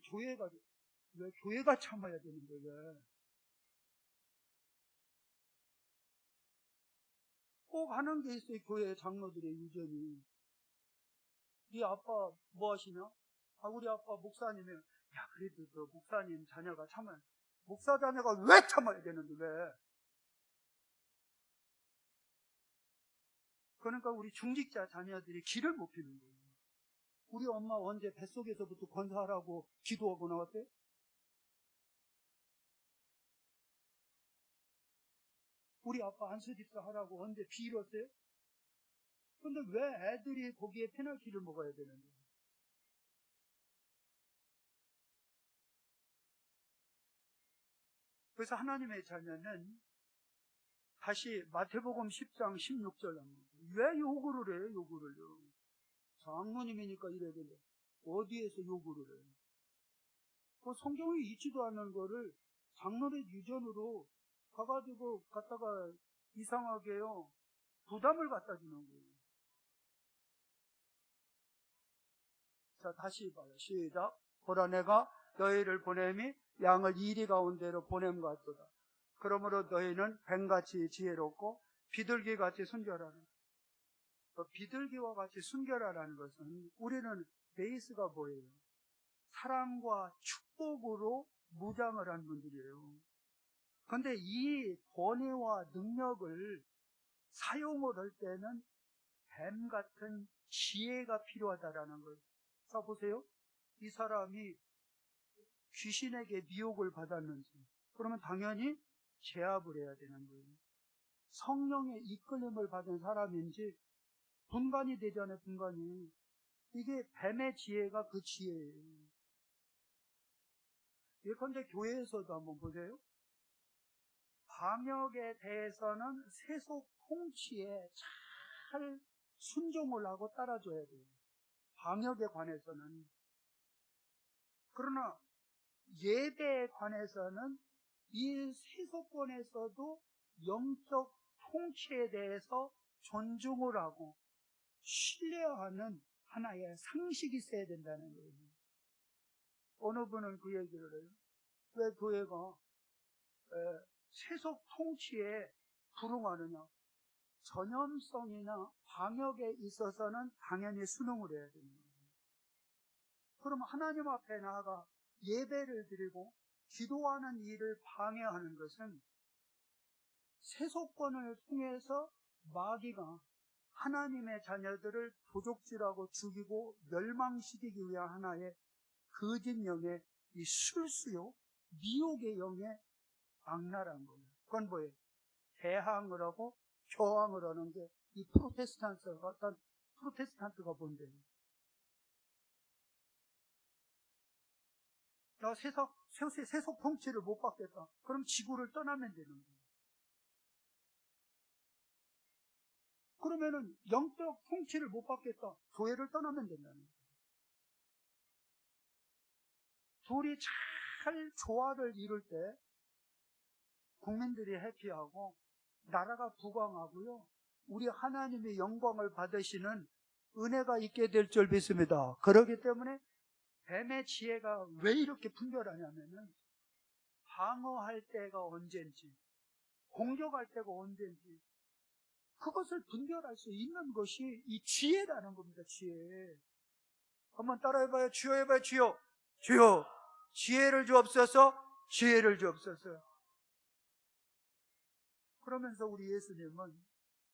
왜 교회가 참아야 되는데 왜? 꼭 하는 게 있어요. 교회 장로들의 유전이. 네 아빠 뭐 하시냐? 우리 아빠 목사님이에요. 야, 그래도 그 목사님 자녀가 참아야, 목사 자녀가 왜 참아야 되는데 왜? 그러니까 우리 중직자 자녀들이 길을 못 피는 거예요. 우리 엄마 언제 뱃속에서부터 권사하라고 기도하고 나왔대? 우리 아빠 안수집사 하라고 언제 빌었어요? 근데 왜 애들이 거기에 페널티를 먹어야 되는데? 그래서 하나님의 자녀는 다시 마태복음 10장 16절 합니다. 왜 요구를 해요? 요구를요. 장로님이니까 이래야 되는데 어디에서 요구를 해요? 그 성경에 있지도 않는 거를 장로의 유전으로 가가지고 갖다가 이상하게요 부담을 갖다 주는 거예요. 자, 다시 봐요. 시작. 보라, 내가 너희를 보냄이 양을 이리 가운데로 보냄 같도다. 그러므로 너희는 뱀같이 지혜롭고 비둘기같이 순결하라. 비둘기와 같이 순결하라는 것은 우리는 베이스가 뭐예요? 사랑과 축복으로 무장을 한 분들이에요. 그런데 이 권위와 능력을 사용을 할 때는 뱀 같은 지혜가 필요하다라는 걸. 자, 보세요. 이 사람이 귀신에게 미혹을 받았는지. 그러면 당연히 제압을 해야 되는 거예요. 성령의 이끌림을 받은 사람인지 분간이 되잖아요, 분간이. 이게 뱀의 지혜가 그 지혜예요. 예컨대 교회에서도 한번 보세요. 방역에 대해서는 세속 통치에 잘 순종을 하고 따라줘야 돼요. 방역에 관해서는. 그러나 예배에 관해서는 이 세속권에서도 영적 통치에 대해서 존중을 하고 신뢰하는 하나의 상식이 있어야 된다는 거예요. 어느 분은 그 얘기를 해요. 왜 교회가 세속 통치에 불응하느냐? 전염성이나 방역에 있어서는 당연히 순응을 해야 됩니다. 그럼 하나님 앞에 나아가 예배를 드리고 기도하는 일을 방해하는 것은 세속권을 통해서 마귀가 하나님의 자녀들을 도적질하고 죽이고 멸망시키기 위한 하나의 거짓 영의 이 술수요, 미혹의 영의 악랄한 거예요. 그건 뭐예요? 대항을 하고 교항을 하는 게 이 프로테스탄트가 본대요. 나 세속 통치를 못 받겠다. 그럼 지구를 떠나면 되는 거예요. 그러면은 영적 통치를 못 받겠다. 교회를 떠나면 된다는 거예요. 둘이 잘 조화를 이룰 때 국민들이 해피하고 나라가 부강하고요. 우리 하나님의 영광을 받으시는 은혜가 있게 될 줄 믿습니다. 그렇기 때문에 뱀의 지혜가 왜 이렇게 분별하냐면은 방어할 때가 언제인지 공격할 때가 언제인지 그것을 분별할 수 있는 것이 이 지혜라는 겁니다. 지혜. 한번 따라해봐요. 주여 해봐요. 주여. 주여. 지혜를 주옵소서. 지혜를 주옵소서. 그러면서 우리 예수님은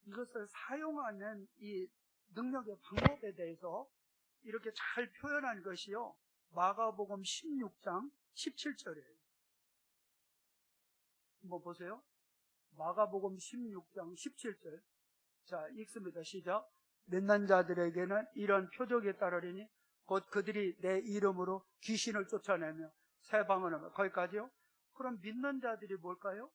이것을 사용하는 이 능력의 방법에 대해서 이렇게 잘 표현한 것이요. 마가복음 16장 17절이에요. 한번 보세요. 마가복음 16장 17절. 자, 읽습니다. 시작. 믿는 자들에게는 이런 표적이 따르리니 곧 그들이 내 이름으로 귀신을 쫓아내며 새 방언하며 거기까지요. 그럼 믿는 자들이 뭘까요?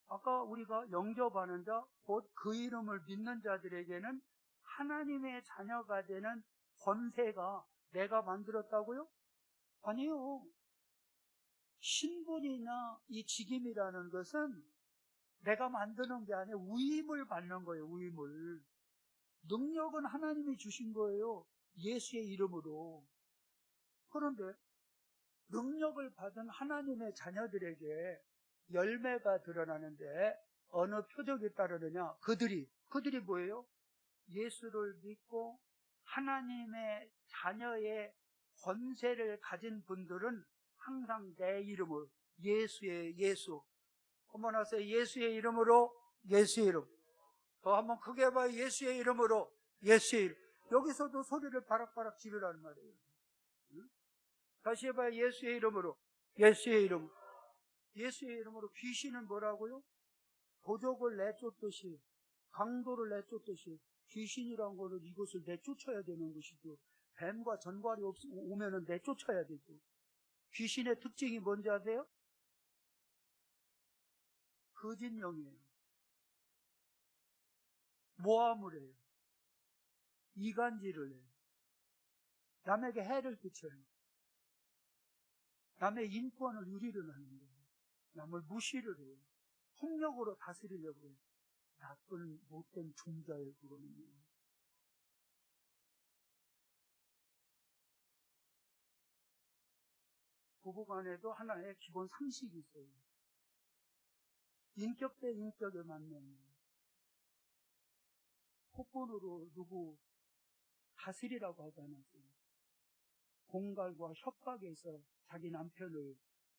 아까 우리가 영접하는 자, 곧 그 이름을 믿는 자들에게는 하나님의 자녀가 되는 권세가 내가 만들었다고요? 아니요. 신분이나 이 직임이라는 것은 내가 만드는 게 아니라 위임을 받는 거예요. 위임을. 능력은 하나님이 주신 거예요. 예수의 이름으로. 그런데 능력을 받은 하나님의 자녀들에게 열매가 드러나는데 어느 표적이 따르느냐? 그들이 뭐예요? 예수를 믿고 하나님의 자녀의 권세를 가진 분들은 항상 내 이름을 예수의 예수. 한번 하세요. 예수의 이름으로 예수의 이름. 더 한번 크게 해봐요. 예수의 이름으로 예수의 이름. 여기서도 소리를 바락바락 지르라는 말이에요. 응? 다시 해봐요. 예수의 이름으로 예수의 이름. 예수의 이름으로 귀신은 뭐라고요? 도적을 내쫓듯이 강도를 내쫓듯이 귀신이란 거는 이것을 내쫓아야 되는 것이죠. 뱀과 전갈이 오면은 내쫓아야 되죠. 귀신의 특징이 뭔지 아세요? 거짓 영이에요. 모함을 해요. 이간질을 해요. 남에게 해를 끼쳐요. 남의 인권을 유리를 하는 거예요. 남을 무시를 해요. 폭력으로 다스리려고 해요. 나쁜 못된 종자예요. 그거는요. 부부간에도 하나의 기본 상식이 있어요. 인격 대 인격에 맞는 폭군으로 누구 다스리라고 하지 않았어요. 공갈과 협박에서 자기 남편을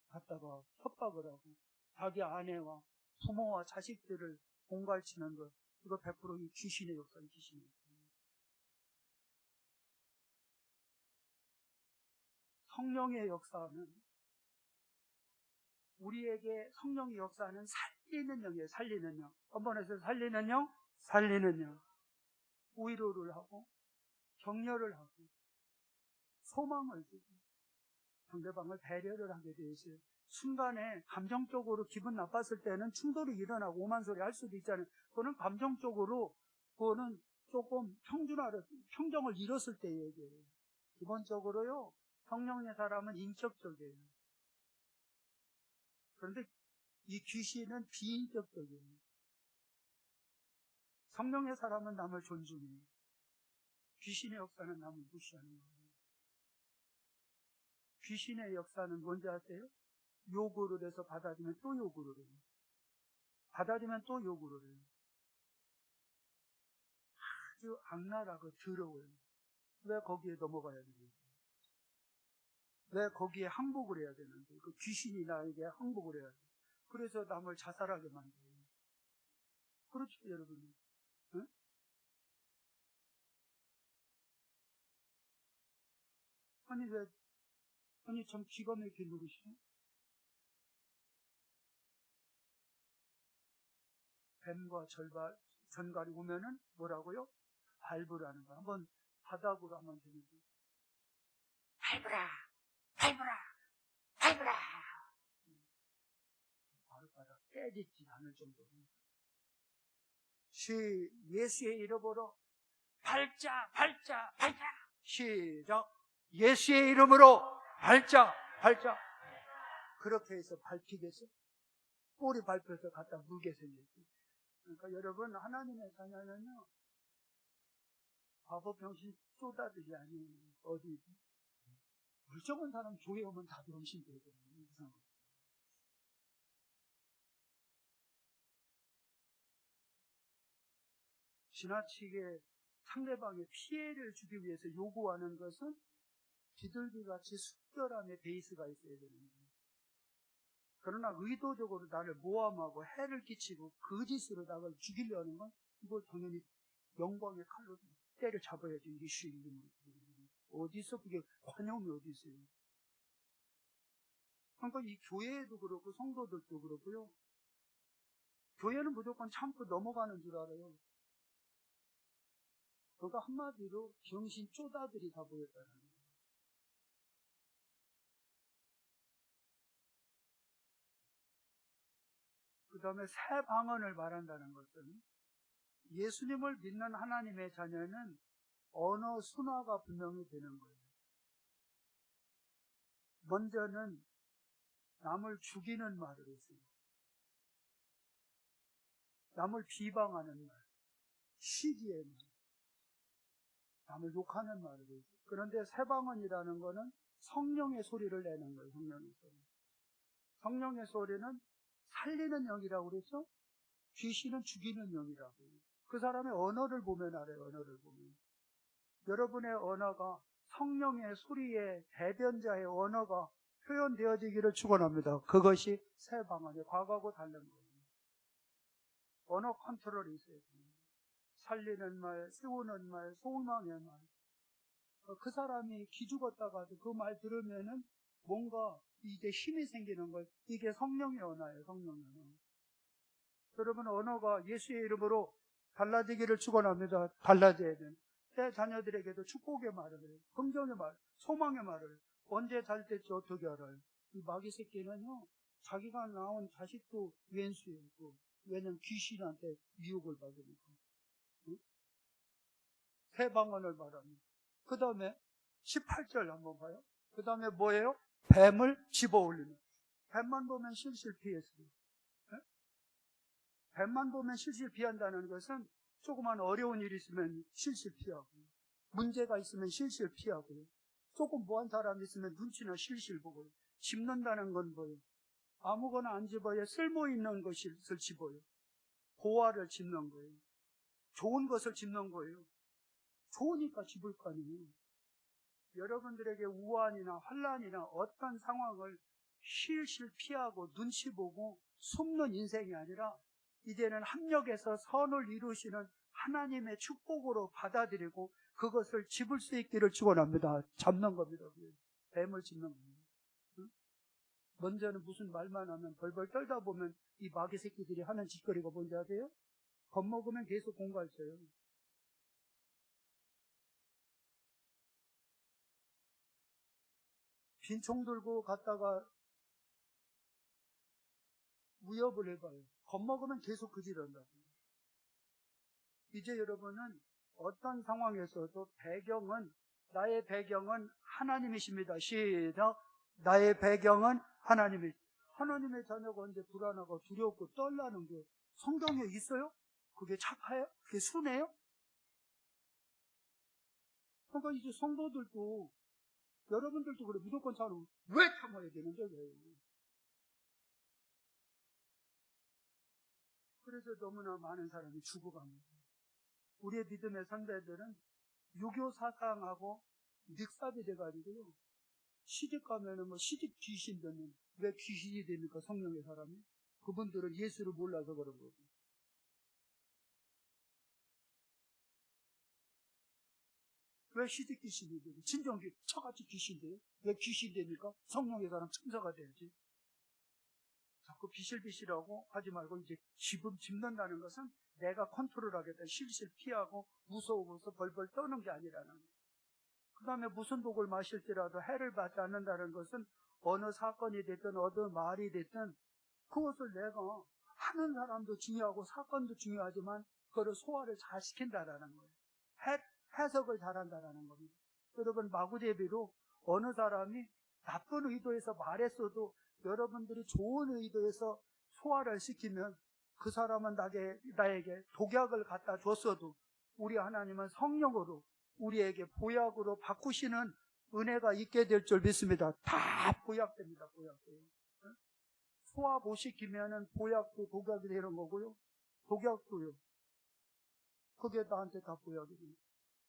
갖다가 협박을 하고 자기 아내와 부모와 자식들을 공갈치는 것, 이거 100% 귀신의 역사는 귀신의 역사예요. 성령의 역사는 우리에게 성령의 역사는 살리는 영이에요. 살리는 영. 번번에서 살리는 영, 살리는 영. 위로를 하고 격려를 하고 소망을 주고 상대방을 배려를 하게 되어 있어요. 순간에 감정적으로 기분 나빴을 때는 충돌이 일어나고 오만소리 할 수도 있잖아요. 그거는 감정적으로, 그거는 조금 평정을 잃었을 때 얘기예요. 기본적으로요, 성령의 사람은 인격적이에요. 그런데 이 귀신은 비인격적이에요. 성령의 사람은 남을 존중해요. 귀신의 역사는 남을 무시하는 거예요. 귀신의 역사는 뭔지 아세요? 요구를 해서 받아들이면 또 요구를 해요. 받아들이면 또 요구를 해요. 아주 악랄하고 더러워요. 왜 거기에 넘어가야 되는지. 왜 거기에 항복을 해야 되는지. 그 귀신이 나에게 항복을 해야 돼요. 그래서 남을 자살하게 만들어요. 그렇죠, 여러분. 응? 아니, 참 기가 막힌 노릇이죠. 뱀과 전갈이 오면은 뭐라고요? 밟으라는 거. 한번 바닥으로 한번 되는데. 밟으라! 밟으라! 밟으라! 바로 바닥 깨지지 않을 정도로. 예수의 이름으로 밟자, 밟자, 밟자. 시작. 예수의 이름으로 밟자, 밟자. 그렇게 해서 밟히겠어? 꼬리 밟혀서 갖다 물게 생겼지. 그러니까 여러분, 하나님의 자녀는요, 바보 병신 쏟아들이 아니에요. 어디 물정한 사람 교회 오면 다 병신 되거든요. 이상하게. 지나치게 상대방의 피해를 주기 위해서 요구하는 것은 비둘기같이 숙결함의 베이스가 있어야 되는 거예요. 그러나 의도적으로 나를 모함하고 해를 끼치고 거짓으로 나를 죽이려는 건 이걸 당연히 영광의 칼로 때려잡아야지. 예수의 이름으로. 어디서 그게 관용이 어디 있어요. 그러니까 이 교회에도 그렇고 성도들도 그렇고요. 교회는 무조건 참고 넘어가는 줄 알아요. 그러니까 한마디로 병신 쪼다들이 다 보였다는 거예요. 그 다음에 새 방언을 말한다는 것은 예수님을 믿는 하나님의 자녀는 언어 순화가 분명히 되는 거예요. 먼저는 남을 죽이는 말을 했어요. 남을 비방하는 말, 시기의 말, 남을 욕하는 말을 했어요. 그런데 새 방언이라는 거는 성령의 소리를 내는 거예요. 성령의 소리. 성령의 소리는 살리는 영이라고 그랬죠? 귀신은 죽이는 영이라고. 그 사람의 언어를 보면 알아요. 언어를 보면. 여러분의 언어가 성령의 소리의 대변자의 언어가 표현되어지기를 축원합니다. 그것이 새 방언이에요. 과거하고 다른 거예요. 언어 컨트롤이 있어야 돼요. 살리는 말, 세우는 말, 소망의 말. 그 사람이 기죽었다가도 그 말 들으면은 뭔가 이제 힘이 생기는 걸. 이게 성령의 언어예요. 성령의 언어. 여러분, 언어가 예수의 이름으로 달라지기를 축원합니다. 달라져야 돼요. 내 자녀들에게도 축복의 말을 해요. 긍정의 말, 소망의 말을. 언제 잘 될지 어떻게 알아요? 이 마귀 새끼는요, 자기가 낳은 자식도 왼수였고, 왜냐면 귀신한테 미혹을 받으니까. 응? 새 방언을 말합니다. 그 다음에 18절 한번 봐요. 그 다음에 뭐예요? 뱀을 집어올리는. 뱀만 보면 실실 피했어요. 뱀만 보면 실실 피한다는 것은 조그만 어려운 일이 있으면 실실 피하고, 문제가 있으면 실실 피하고요. 조금 뭐한 사람이 있으면 눈치나 실실 보고요. 집는다는 건 뭐예요? 아무거나 안 집어요. 쓸모 있는 것을 집어요. 보화를 집는 거예요. 좋은 것을 집는 거예요. 좋으니까 집을 거 아니에요. 여러분들에게 우환이나 환란이나 어떤 상황을 실실 피하고 눈치 보고 숨는 인생이 아니라 이제는 합력해서 선을 이루시는 하나님의 축복으로 받아들이고 그것을 집을 수 있기를 축원합니다. 잡는 겁니다. 뱀을 집는 겁니다. 응? 먼저는 무슨 말만 하면 벌벌 떨다 보면 이 마귀 새끼들이 하는 짓거리가 뭔지 아세요? 겁먹으면 계속 공갈 쳐요. 빈 총 들고 갔다가 위협을 해봐요. 겁먹으면 계속 그 짓을 한다고. 이제 여러분은 어떤 상황에서도 나의 배경은 하나님이십니다. 시작. 나의 배경은 하나님의 자녀가 언제 불안하고 두렵고 떨라는 게 성경에 있어요? 그게 착해요? 그게 순해요? 그러니까 이제 성도들도, 여러분들도 그래, 무조건 참으면 왜 참아야 되는데, 왜? 그래서 너무나 많은 사람이 죽어갑니다. 우리의 믿음의 선배들은 유교 사상하고 믹사이 돼가지고요. 시집 가면은 뭐 시집 귀신 되는, 왜 귀신이 됩니까? 성령의 사람이? 그분들은 예수를 몰라서 그런 거죠. 왜 시집 귀신이 되고, 진정기 처같이 귀신돼요? 왜 귀신 됩니까? 성령의 사람 천사가 돼야지. 자꾸 비실비실하고 하지 말고 이제 집는다는 것은 내가 컨트롤하겠다. 실실 피하고 무서워서 벌벌 떠는 게 아니라는 거예요. 그 다음에 무슨 독을 마실지라도 해를 받지 않는다는 것은 어느 사건이 됐든 어느 말이 됐든 그것을 내가 하는 사람도 중요하고 사건도 중요하지만 그걸 소화를 잘 시킨다라는 거예요. 해석을 잘한다라는 겁니다. 여러분 마구제비로 어느 사람이 나쁜 의도에서 말했어도 여러분들이 좋은 의도에서 소화를 시키면 그 사람은 나에게 독약을 갖다 줬어도 우리 하나님은 성령으로 우리에게 보약으로 바꾸시는 은혜가 있게 될 줄 믿습니다. 다 보약됩니다. 보약돼요. 소화 못 시키면은 보약도 독약이 되는 거고요. 독약도요. 그게 나한테 다 보약이에요.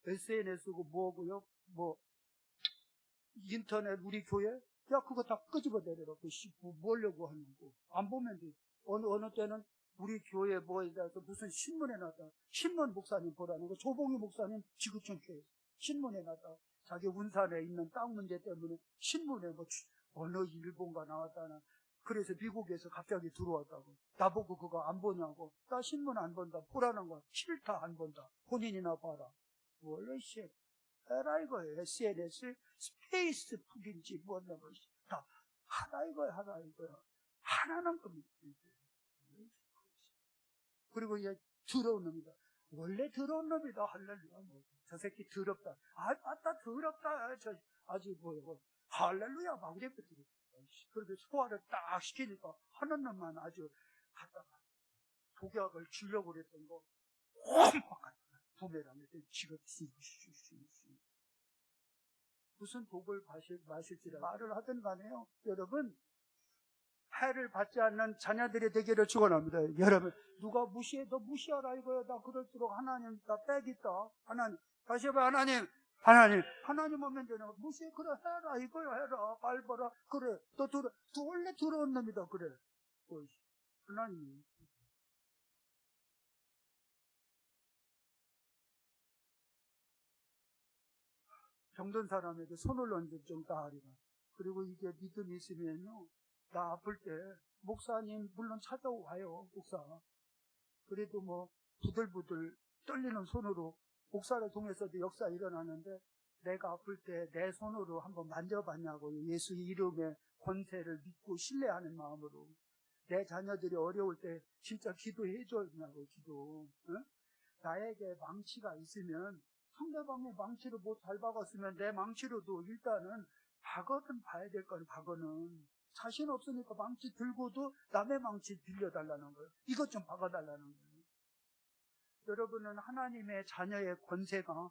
SNS고 뭐고요. 뭐 인터넷 우리 교회 야 그거 다 끄집어내려라. 뭐 뭐려고 하는 거. 안 보면 돼. 어느 때는 우리 교회 뭐에 대해서 무슨 신문에 나다. 신문 목사님 보라는 거. 조봉희 목사님 지구촌 교회 신문에 나다. 자기 운산에 있는 땅 문제 때문에 신문에 뭐 어느 일본가 나왔다나. 그래서 미국에서 갑자기 들어왔다고. 나보고 그거 안 보냐고. 나 신문 안 본다. 보라는 거 싫다 안 본다. 본인이나 봐라. 원래 해라 이거예요. SNS 스페이스북인지 뭐냐 다 하라 이거야. 하라는 겁니다. 그리고 이제 더러운 놈이다. 원래 더러운 놈이다. 할렐루야. 저 새끼 더럽다. 맞다 더럽다. 저 아주 뭐야. 할렐루야. 막 이랬거든. 그렇게 소화를 딱 시키니까 하는 놈만 아주 갖다가 독약을 주려고 그랬던 거 홈팍 갖다 부메랑에 지가 무슨 독을 마실지라 말을 하든 간에요. 여러분 해를 받지 않는 자녀들이 되기를 축원합니다. 여러분 누가 무시해 너 무시하라 이거야. 나 그럴수록 하나님 나 빼겠다. 하나님 다시 해봐. 하나님 오면 되나 무시해. 그래 해라 이거야. 해라 밟아라. 그래 너 원래 들어온 놈이다. 그래 하나님 병든 사람에게 손을 얹을 정도 하리라. 그리고 이게 믿음이 있으면요. 나 아플 때 목사님 물론 찾아와요. 목사. 그래도 뭐 부들부들 떨리는 손으로 목사를 통해서도 역사 일어나는데 내가 아플 때 내 손으로 한번 만져봤냐고요. 예수 이름의 권세를 믿고 신뢰하는 마음으로. 내 자녀들이 어려울 때 진짜 기도해 줬냐고 기도. 응? 나에게 망치가 있으면 상대방의 망치를 못 잘 박았으면 내 망치로도 일단은 박어는 봐야 될 거는 박어는 자신 없으니까 망치 들고도 남의 망치 빌려달라는 거예요. 이것 좀 박아달라는 거예요. 여러분은 하나님의 자녀의 권세가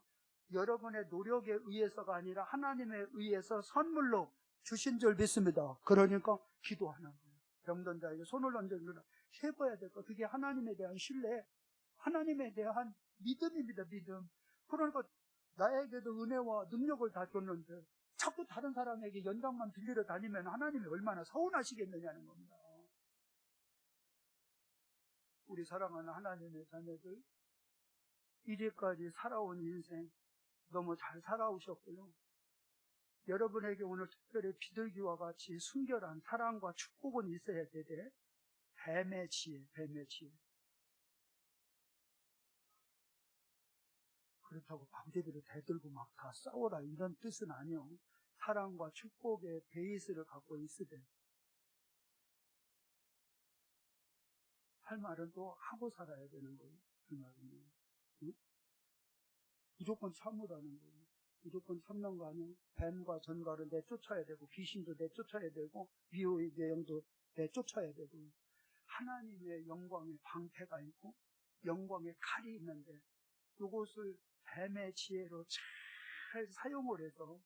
여러분의 노력에 의해서가 아니라 하나님에 의해서 선물로 주신 줄 믿습니다. 그러니까 기도하는 거예요. 병든 자에게 손을 얹어주라. 해봐야 될 거. 그게 하나님에 대한 신뢰, 하나님에 대한 믿음입니다. 믿음. 그러니까 나에게도 은혜와 능력을 다 줬는데 자꾸 다른 사람에게 연장만 빌리러 다니면 하나님이 얼마나 서운하시겠느냐는 겁니다. 우리 사랑하는 하나님의 자녀들, 이제까지 살아온 인생 너무 잘 살아오셨고요. 여러분에게 오늘 특별히 비둘기와 같이 순결한 사랑과 축복은 있어야 되되 뱀의 지혜. 그렇다고 밤새도록 대들고 막 다 싸워라 이런 뜻은 아니요. 사랑과 축복의 베이스를 갖고 있으되 할 말은 또 하고 살아야 되는 거예요. 그 말은. 응? 무조건 참으라는 거예요. 무조건 참는 거 아니에요. 뱀과 전갈을 내쫓아야 되고 귀신도 내쫓아야 되고 미호의 영도 내쫓아야 되고 하나님의 영광의 방패가 있고 영광의 칼이 있는데 이것을 뱀의 지혜로 잘 사용을 해서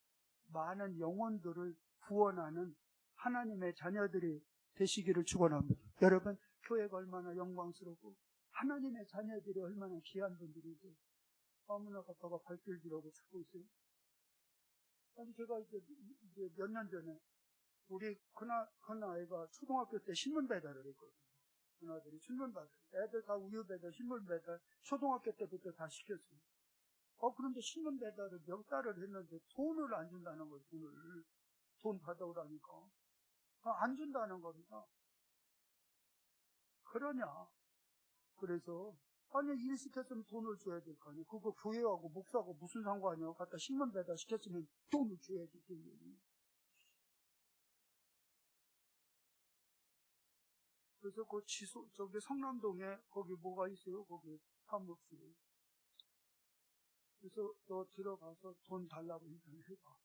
많은 영혼들을 구원하는 하나님의 자녀들이 되시기를 축원합니다. 여러분, 교회가 얼마나 영광스럽고 하나님의 자녀들이 얼마나 귀한 분들이죠. 아무나 갖다가 발길질하고 찾고 있어요. 아니 제가 이제 몇 년 전에 우리 큰아이가 초등학교 때 신문 배달을 했거든요. 큰아들이 신문 배달. 애들 다 우유 배달, 신문 배달 초등학교 때부터 다 시켰어요. 그런데 신문 배달을 몇 달을 했는데 돈을 안 준다는 거예요. 돈 받아오라니까. 안 준다는 겁니다. 그러냐. 그래서 아니 일 시켰으면 돈을 줘야 될 거 아니에요. 그거 교회하고 목사하고 무슨 상관이요. 갖다 신문 배달 시켰으면 돈을 줘야지. 그래서 그 저기 성남동에 거기 뭐가 있어요. 거기 사무실. 그래서 너 들어가서 돈 달라고 일단 해봐.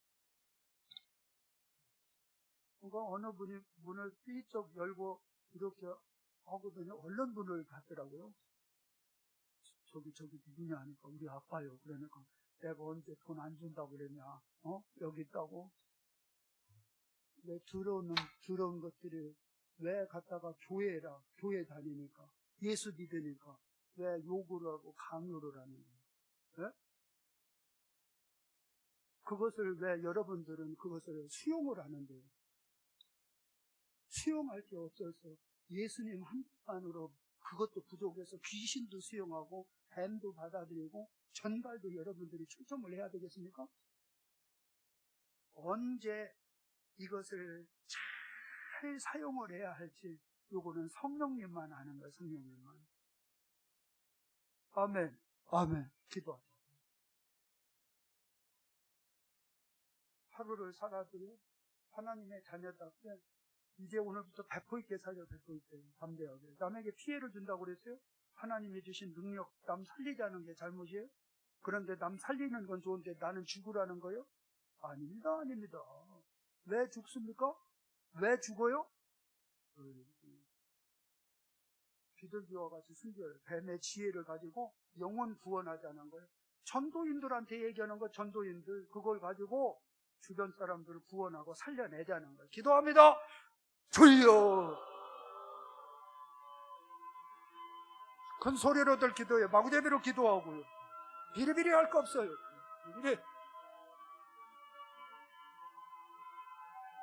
그러니까 어느 분이 문을 삐쩍 열고 이렇게 하거든요. 얼른 문을 닫더라고요. 저기 누구냐 하니까 우리 아빠요. 그러니까 내가 언제 돈 안 준다고 그랬냐. 여기 있다고. 왜 들어온 것들이 왜 갔다가 교회 다니니까 예수 믿으니까 왜 요구를 하고 강요를 하는 거예요. 네? 그것을 왜 여러분들은 그것을 수용을 하는데요. 수용할 게 없어서 예수님 한만으로 그것도 부족해서 귀신도 수용하고 뱀도 받아들이고 전갈도 여러분들이 충성을 해야 되겠습니까? 언제 이것을 잘 사용을 해야 할지 요거는 성령님만 아는 거예요. 성령님만. 아멘. 기도하자. 하루를 살아도 하나님의 자녀답게 이제 오늘부터 배포 있게 살려. 배포 있게 담대하게. 남에게 피해를 준다고 그랬어요? 하나님이 주신 능력, 남 살리자는 게 잘못이에요? 그런데 남 살리는 건 좋은데 나는 죽으라는 거예요? 아닙니다. 왜 죽습니까? 왜 죽어요? 비둘기와 같이 순결, 뱀의 지혜를 가지고 영혼 구원하자는 거예요. 전도인들한테 얘기하는 거, 전도인들 그걸 가지고 주변 사람들을 구원하고 살려내자는 거예요. 기도합니다. 주여. 큰 소리로들 기도해요. 마구잡이로 기도하고요. 비리비리 할 거 없어요. 비리비리.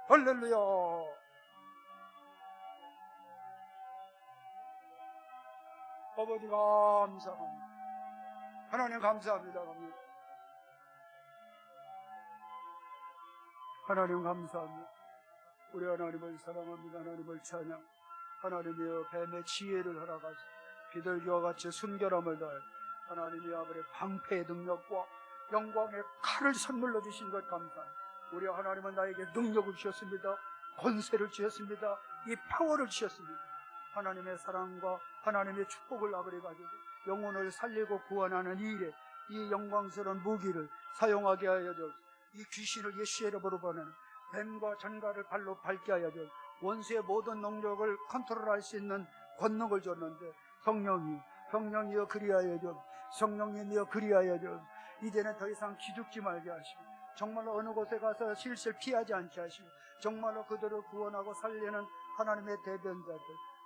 할렐루야. 아버지 감사합니다. 하나님 감사합니다. 하나님 감사합니다. 우리 하나님을 사랑합니다. 하나님을 찬양. 하나님이여 뱀의 지혜를 허락하시 비둘기와 같이 순결함을 다해 하나님이 아버지 방패의 능력과 영광의 칼을 선물로 주신 것 감사합니다. 우리 하나님은 나에게 능력을 주셨습니다. 권세를 주셨습니다. 이 파워를 주셨습니다. 하나님의 사랑과 하나님의 축복을 아버지 가지고 영혼을 살리고 구원하는 이 일에 이 영광스러운 무기를 사용하게 하여 주옵소서. 이 귀신을 예수의 이름으로 보내는 뱀과 전갈을 발로 밟게 하여 주옵소서. 원수의 모든 능력을 컨트롤할 수 있는 권능을 줬는데 성령이여 그리하여 주옵소서. 성령님이여 그리하여 주옵소서. 이제는 더 이상 기죽지 말게 하시고 정말로 어느 곳에 가서 실실 피하지 않게 하시고 정말로 그들을 구원하고 살리는 하나님의 대변자들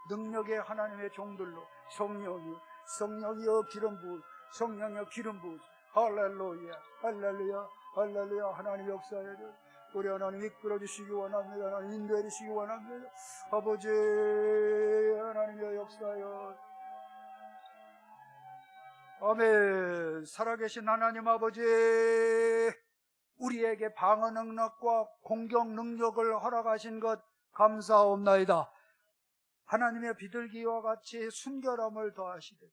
능력의 하나님의 종들로 성령이여 기름 부으소서. 성령이여 기름 부으소서. 할렐루야. 하나님 역사해 주옵소서. 우리 하나님 이끌어 주시기 원합니다. 하나님 인도해 주시기 원합니다. 아버지 하나님의 역사여. 아멘. 살아계신 하나님 아버지, 우리에게 방어 능력과 공격 능력을 허락하신 것 감사옵나이다. 하나님의 비둘기와 같이 순결함을 더하시되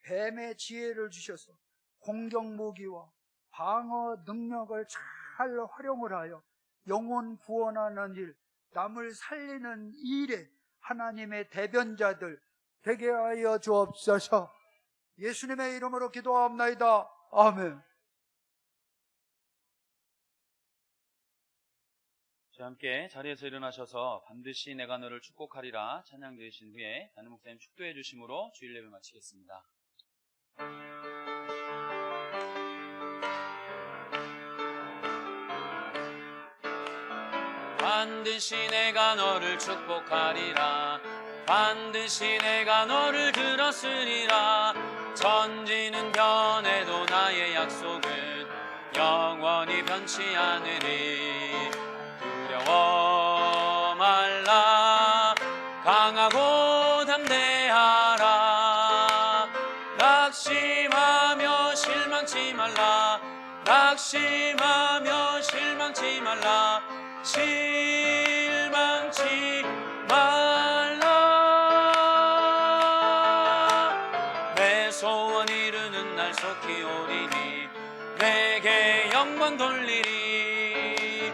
뱀의 지혜를 주셔서 공격 무기와 방어 능력을 잘 활용을 하여 영혼 구원하는 일, 남을 살리는 일에 하나님의 대변자들 되게 하여 주옵소서. 예수님의 이름으로 기도하옵나이다. 아멘. 저와 함께 자리에서 일어나셔서 반드시 내가 너를 축복하리라 찬양 드리신 후에 담임 목사님 축도해 주심으로 주일 예배 마치겠습니다. 반드시 내가 너를 축복하리라. 반드시 내가 너를 들었으리라. 천지는 변해도 나의 약속은 영원히 변치 않으리. 두려워 말라. 강하고 담대하라. 낙심하며 실망치 말라. 낙심하며 실망치 말라. 실망치 말라. 내 소원 이루는 날 속히 오리니 내게 영광 돌리리.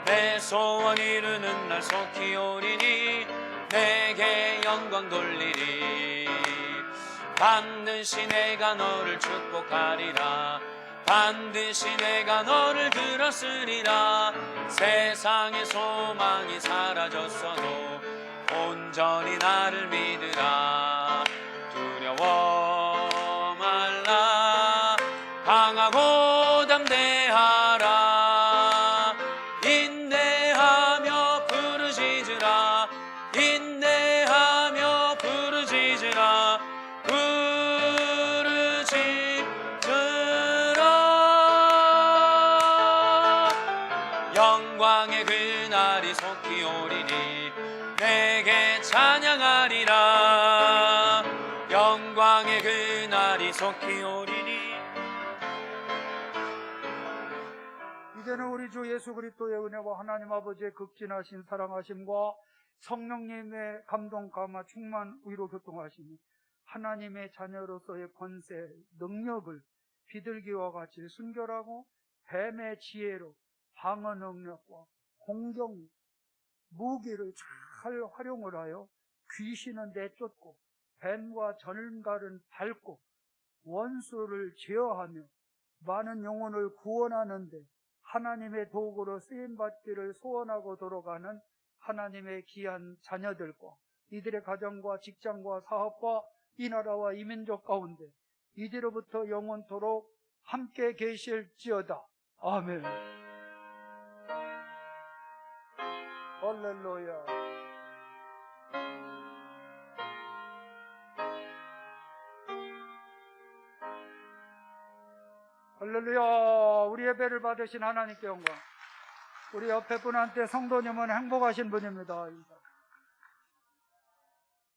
내 소원 이루는 날 속히 오리니 내게 영광 돌리리. 반드시 내가 너를 축복하리라. 반드시 내가 너를 들었으리라. 세상의 소망이 사라졌어도 온전히 나를 믿으라. 두려워 말라. 강하고 담대하라. 인내하며 부르짖으라. 인내하며 부르짖으라. 영광의 그날이 속히 오리니 내게 찬양하리라. 영광의 그날이 속히 오리니. 이제는 우리 주 예수 그리스도의 은혜와 하나님 아버지의 극진하신 사랑하심과 성령님의 감동 감화 충만 위로 교통하시니 하나님의 자녀로서의 권세 능력을 비둘기와 같이 순결하고 뱀의 지혜로 방어 능력과 공격 무기를 잘 활용을 하여 귀신은 내쫓고 뱀과 전갈은 밟고 원수를 제어하며 많은 영혼을 구원하는데 하나님의 도구로 쓰임받기를 소원하고 돌아가는 하나님의 귀한 자녀들과 이들의 가정과 직장과 사업과 이 나라와 이 민족 가운데 이제로부터 영원토록 함께 계실지어다. 아멘. 할렐루야. 할렐루야. 우리 예배를 받으신 하나님께 영광. 우리 옆에 분한테 성도님은 행복하신 분입니다.